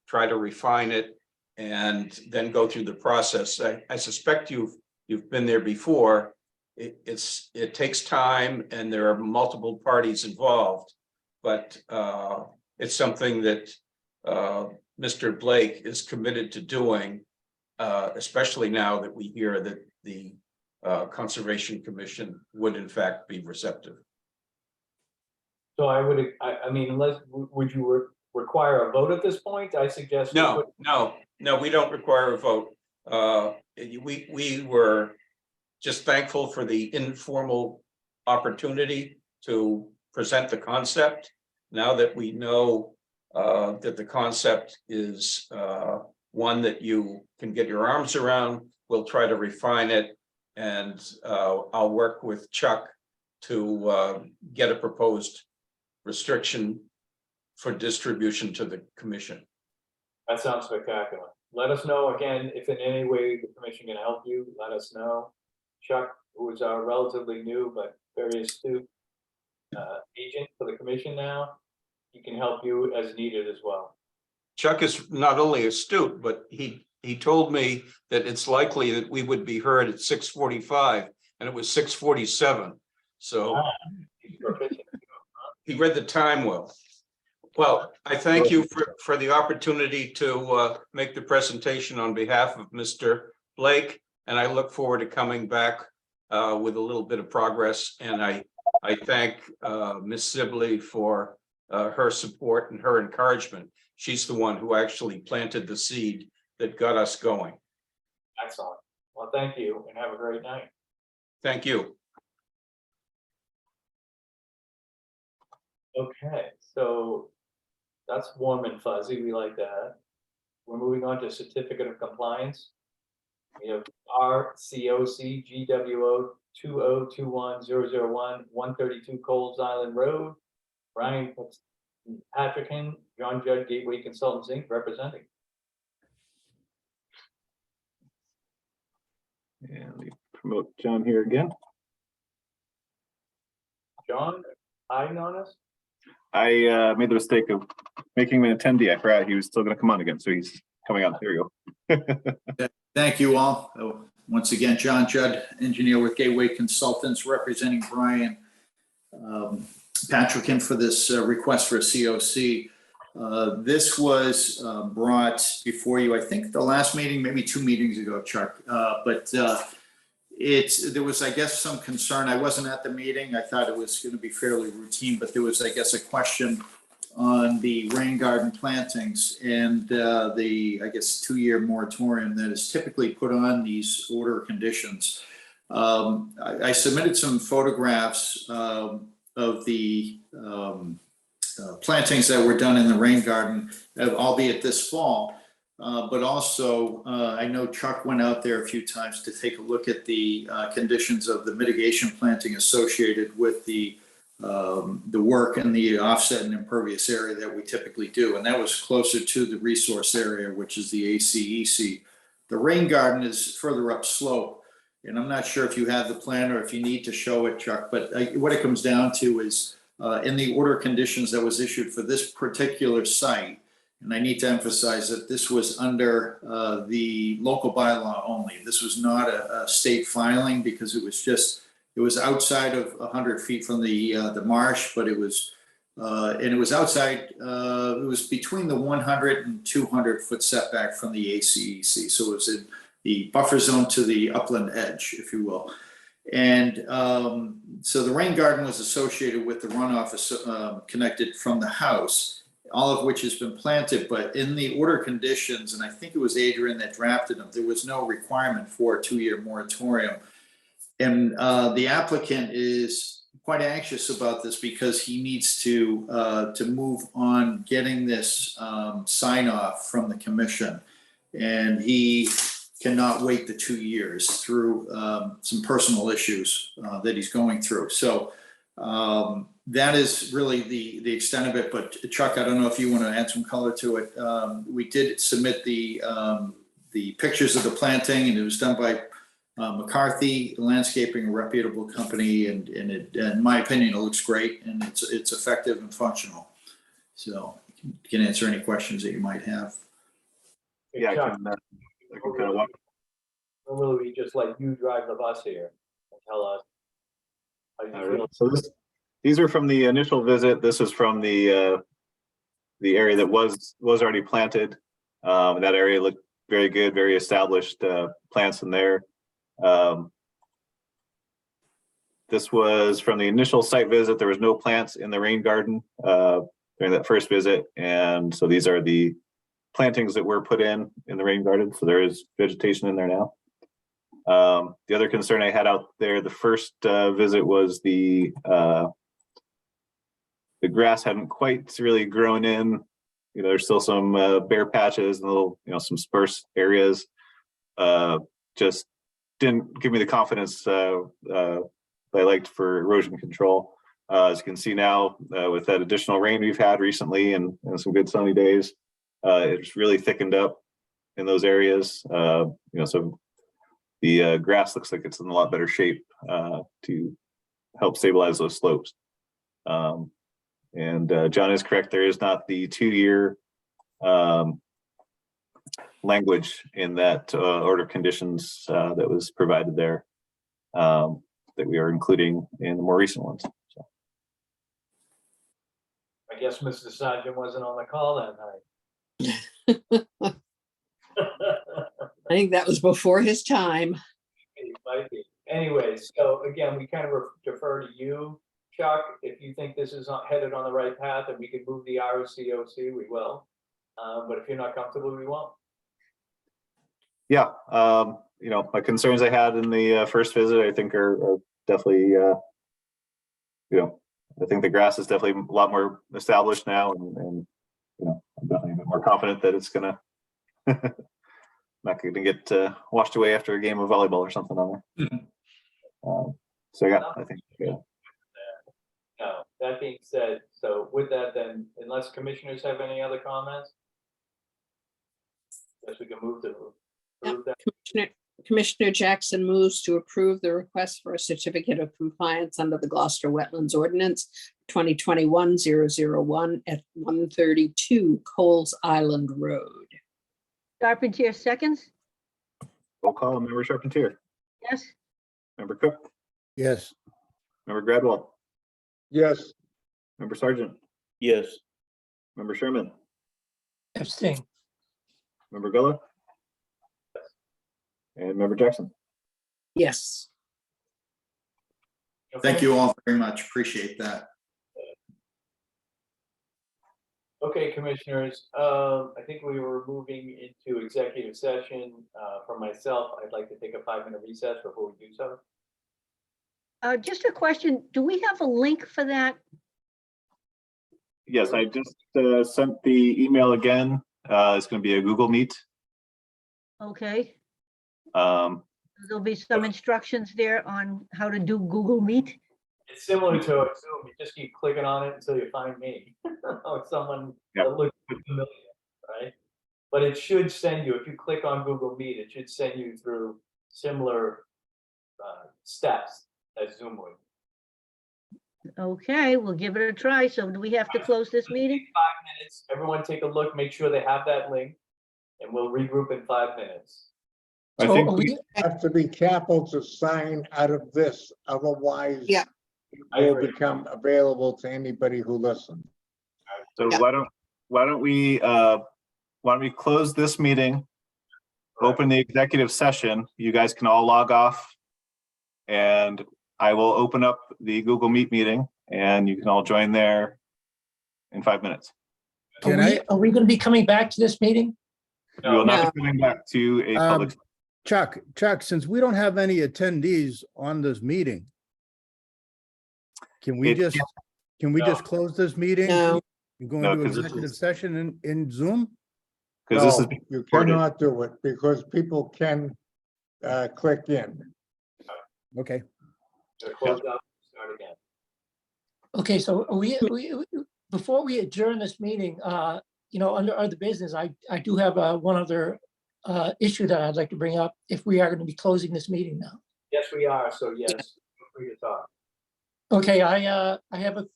try to refine it, and then go through the process. I suspect you've been there before. It takes time and there are multiple parties involved, but it's something that Mr. Blake is committed to doing, especially now that we hear that the Conservation Commission would in fact be receptive. So I mean, would you require a vote at this point? I suggest. No, we don't require a vote. We were just thankful for the informal opportunity to present the concept. Now that we know that the concept is one that you can get your arms around, we'll try to refine it, and I'll work with Chuck to get a proposed restriction for distribution to the commission. That sounds spectacular. let us know again, if in any way the commission can help you, let us know. Chuck, who is our relatively new but very astute agent for the commission now, he can help you as needed as well. Chuck is not only astute, but he told me that it's likely that we would be heard at 6:45, and it was 6:47. So He's proficient. he read the time well. Well, I thank you for the opportunity to make the presentation on behalf of Mr. Blake, and I look forward to coming back with a little bit of progress. And I thank Ms. Sibley for her support and her encouragement. She's the one who actually planted the seed that got us going. Excellent. Well, thank you and have a great night. Thank you. Okay, so that's warm and fuzzy. We like that. We're moving on to certificate of compliance. We have RCOC GWO 2021001 132 Coles Island Road. Brian Patrickin, John Judd Gateway Consultants Inc. representing. And we promote John here again. John, hiding on us? I made the mistake of making him an attendee. I forgot he was still going to come on again, so he's coming on. There you go. Thank you all. Once again, John Judd, engineer with Gateway Consultants, representing Brian Patrickin for this request for a COC. This was brought before you, I think the last meeting, maybe 2 meetings ago, Chuck. There was, I guess, some concern. I wasn't at the meeting. I thought it was going to be fairly routine, but there was, I guess, a question on the rain garden plantings and the, I guess, 2-year moratorium that is typically put on these order conditions. I submitted some photographs of the plantings that were done in the rain garden, albeit this fall. But also, I know Chuck went out there a few times to take a look at the conditions of the mitigation planting associated with the work and the offset and impervious area that we typically do. And that was closer to the resource area, which is the ACEC. The rain garden is further upslope. And I'm not sure if you have the plan or if you need to show it, Chuck, but what it comes down to is in the order conditions that was issued for this particular site, and I need to emphasize that this was under the local bylaw only. This was not a state filing because it was outside of 100 feet from the marsh, but it was outside, it was between the 100 and 200 foot setback from the ACEC. So it was in the buffer zone to the upland edge, if you will. And so the rain garden was associated with the runoff connected from the house, all of which has been planted, but in the order conditions, and I think it was Adrian that drafted them, there was no requirement for a 2-year moratorium. And the applicant is quite anxious about this because he needs to move on getting this sign off from the commission. And he cannot wait the 2 years through some personal issues that he's going through. So that is really the extent of it. But Chuck, I don't know if you want to add some color to it. We did submit the pictures of the planting, and it was done by McCarthy Landscaping, a reputable company, and in my opinion, it looks great and it's effective and functional. So you can answer any questions that you might have. Yeah, I can kind of walk. Normally, we just let you drive the bus here and tell us how you All right. feel. So these are from the initial visit. This is from the area that was already planted. That area looked very good, very established plants in there. This was from the initial site visit. There was no plants in the rain garden during that first visit, and so these are the plantings that were put in the rain garden. So there is vegetation in there now. The other concern I had out there the first visit was the grass hadn't quite really grown in. You know, there's still some bare patches and little, some sparse areas. Just didn't give me the confidence that I liked for erosion control. As you can see now, with that additional rain we've had recently and some good sunny days, it's really thickened up in those areas. So the grass looks like it's in a lot better shape to help stabilize those slopes. And John is correct. There is not the 2-year language in that order of conditions that was provided there that we are including in the more recent ones. So. I guess Mr. Sargent wasn't on the call that night. I think that was before his time. It might be. Anyway, so again, we kind of defer to you, Chuck. If you think this is headed on the right path and we can move the ROCOC, we will. But if you're not comfortable, we won't. Yeah, my concerns I had in the first visit, I think are definitely, I think the grass is definitely a lot more established now, and I'm definitely a bit more confident that it's gonna not gonna get washed away after a game of volleyball or something on there. So yeah, I think. Now, that being said, so with that then, unless commissioners have any other comments, guess we can move to approve that. Commissioner Jackson moves to approve the request for a certificate of compliance under the Gloucester Wetlands Ordinance 2021-001 at 132 Coles Island Road. Charpentier seconds? Roll call, Member Charpentier, Yes. Member Cook, Yes. Member Gradwell, Yes, Member Sargent, Yes. Member Sherman, Abstain. Member Villa, and Member Jackson. Yes. Thank you all very much. Appreciate that. Okay, commissioners, I think we were moving into executive session. For myself, I'd like to take a 5-minute recess before we do so. Just a question, do we have a link for that? Yes, I just sent the email again. It's going to be a Google Meet. Okay, Um, there'll be some instructions there on how to do Google Meet. It's similar to Zoom. You just keep clicking on it until you find me or someone Yeah. that looks familiar, right? But it should send you, if you click on Google Meet, it should send you through similar steps as Zoom would. Okay, we'll give it a try. So do we have to close this meeting? 5 minutes. Everyone take a look, make sure they have that link, and we'll regroup in 5 minutes. I So think are we, have to be careful to sign out of this, otherwise. Yeah. I It will agree. become available to anybody who listens. so. Yeah. Why don't we close this meeting, open the executive session. You guys can all log off, and I will open up the Google Meet meeting, and you can all join there in 5 minutes. are we going to be coming back to this meeting? We will not No. be coming back to a public. Chuck, since we don't have any attendees on this meeting, can we It- just, No. close this meeting? No. And go No, into 'cause this executive is- session in Zoom? Because this is No, being you recorded. cannot do it because people can click in. Okay. So close out, start again. Okay, so are we, before we adjourn this meeting, under other business, I do have one other issue that I'd like to bring up if we are going to be closing this meeting now. Yes, we are. So yes, feel free to talk. Okay, I have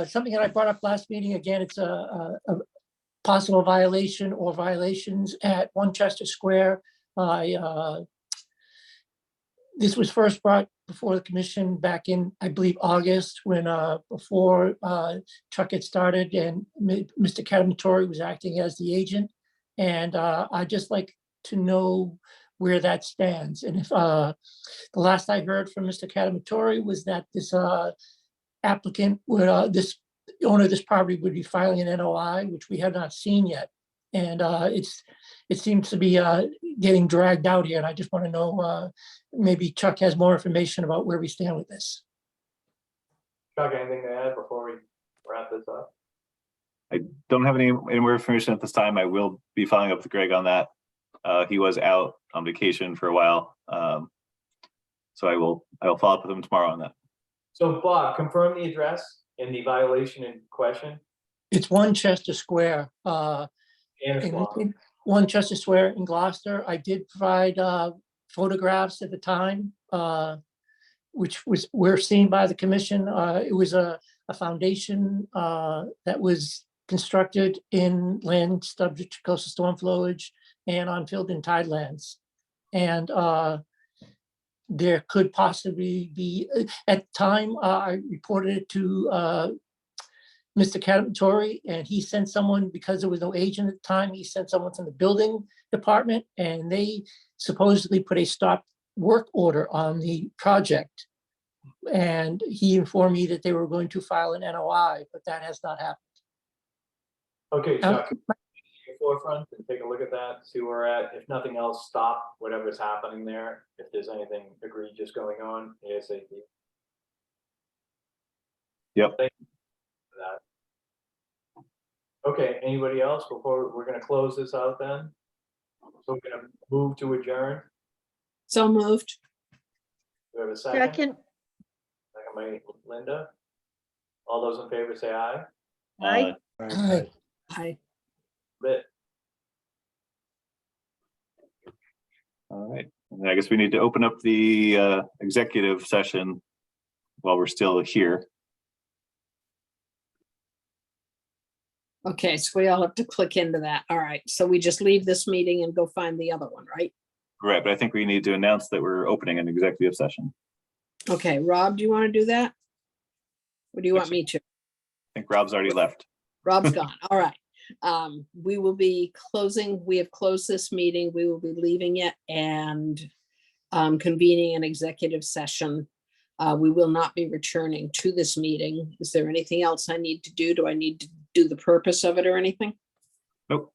something that I brought up last meeting. Again, it's a possible violation or violations at Winchester Square. This was first brought before the commission back in, I believe, August, when before Chuck had started and Mr. Catamatore was acting as the agent. And I'd just like to know where that stands. And if the last I heard from Mr. Catamatore was that this applicant would, this owner of this property would be filing an NOI, which we have not seen yet. And it seems to be getting dragged out here. And I just want to know, maybe Chuck has more information about where we stand with this. Chuck, anything to add before we wrap this up? I don't have any more information at this time. I will be following up with Greg on that. He was out on vacation for a while. So I will follow up with him tomorrow on that. So Bob, confirm the address and the violation in question. It's Winchester Square. And in- 1 Chester Square in Gloucester. I did provide photographs at the time, which were seen by the commission. It was a foundation that was constructed in land subject to coastal storm flowage and on filled in tidelands. And there could possibly be, at the time, I reported it to Mr. Catatori, and he sent someone, because there was no agent at the time, he sent someone from the building department, and they supposedly put a stop work order on the project. And he informed me that they were going to file an NOI, but that has not happened. Okay, Chuck, your forefront and take a look at that, see where we're at. If nothing else, stop whatever's happening there. If there's anything egregious going on, ASAP. Yep. Thank you for that. Okay, anybody else before we're gonna close this out then? So we're gonna move to adjourn. So moved. Do we have a second? Second, Second by Linda. All those in favor say aye. aye. Aye. Aye. Bit. All right, and I guess we need to open up the executive session while we're still here. Okay, so we all have to click into that. All right, so we just leave this meeting and go find the other one, right? Right, but I think we need to announce that we're opening an executive session. Okay, Rob, do you want to do that? Or do you want me to? I think Rob's already left. Rob's gone. All right. We will be closing, we have closed this meeting. We will be leaving it and convening an executive session. We will not be returning to this meeting. Is there anything else I need to do? Do I need to do the purpose of it or anything? Nope.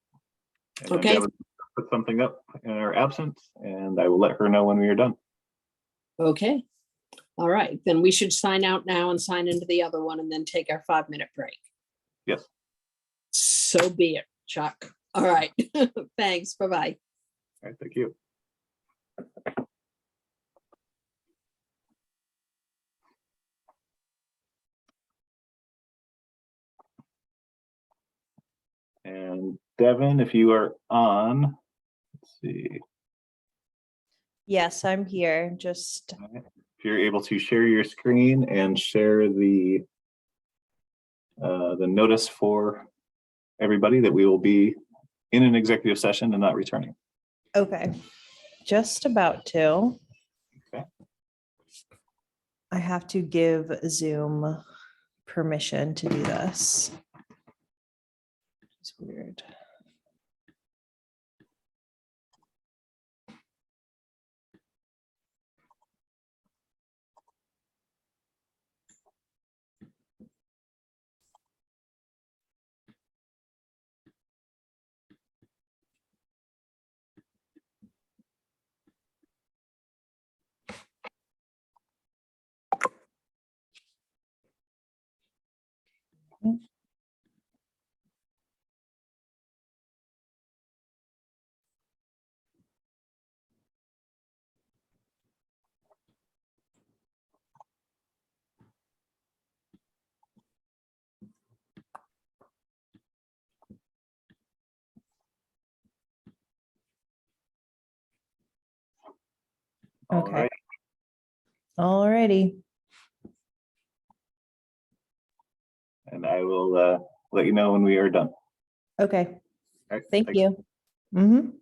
And Okay. Devin put something up in our absence, and I will let her know when we are done. Okay. All right, then we should sign out now and sign into the other one and then take our 5-minute break. Yes. So be it, Chuck. All right. Thanks. Bye-bye. All right, thank you. And Devin, if you are on, let's see. Yes, I'm here. Just If you're able to share your screen and share the notice for everybody that we will be in an executive session and not returning. okay. Just about to. Okay. I have to give Zoom permission to do this. It's weird. Okay. Alrighty. And I will let you know when we are done. Okay. All right, Thank thanks. you. Mhm.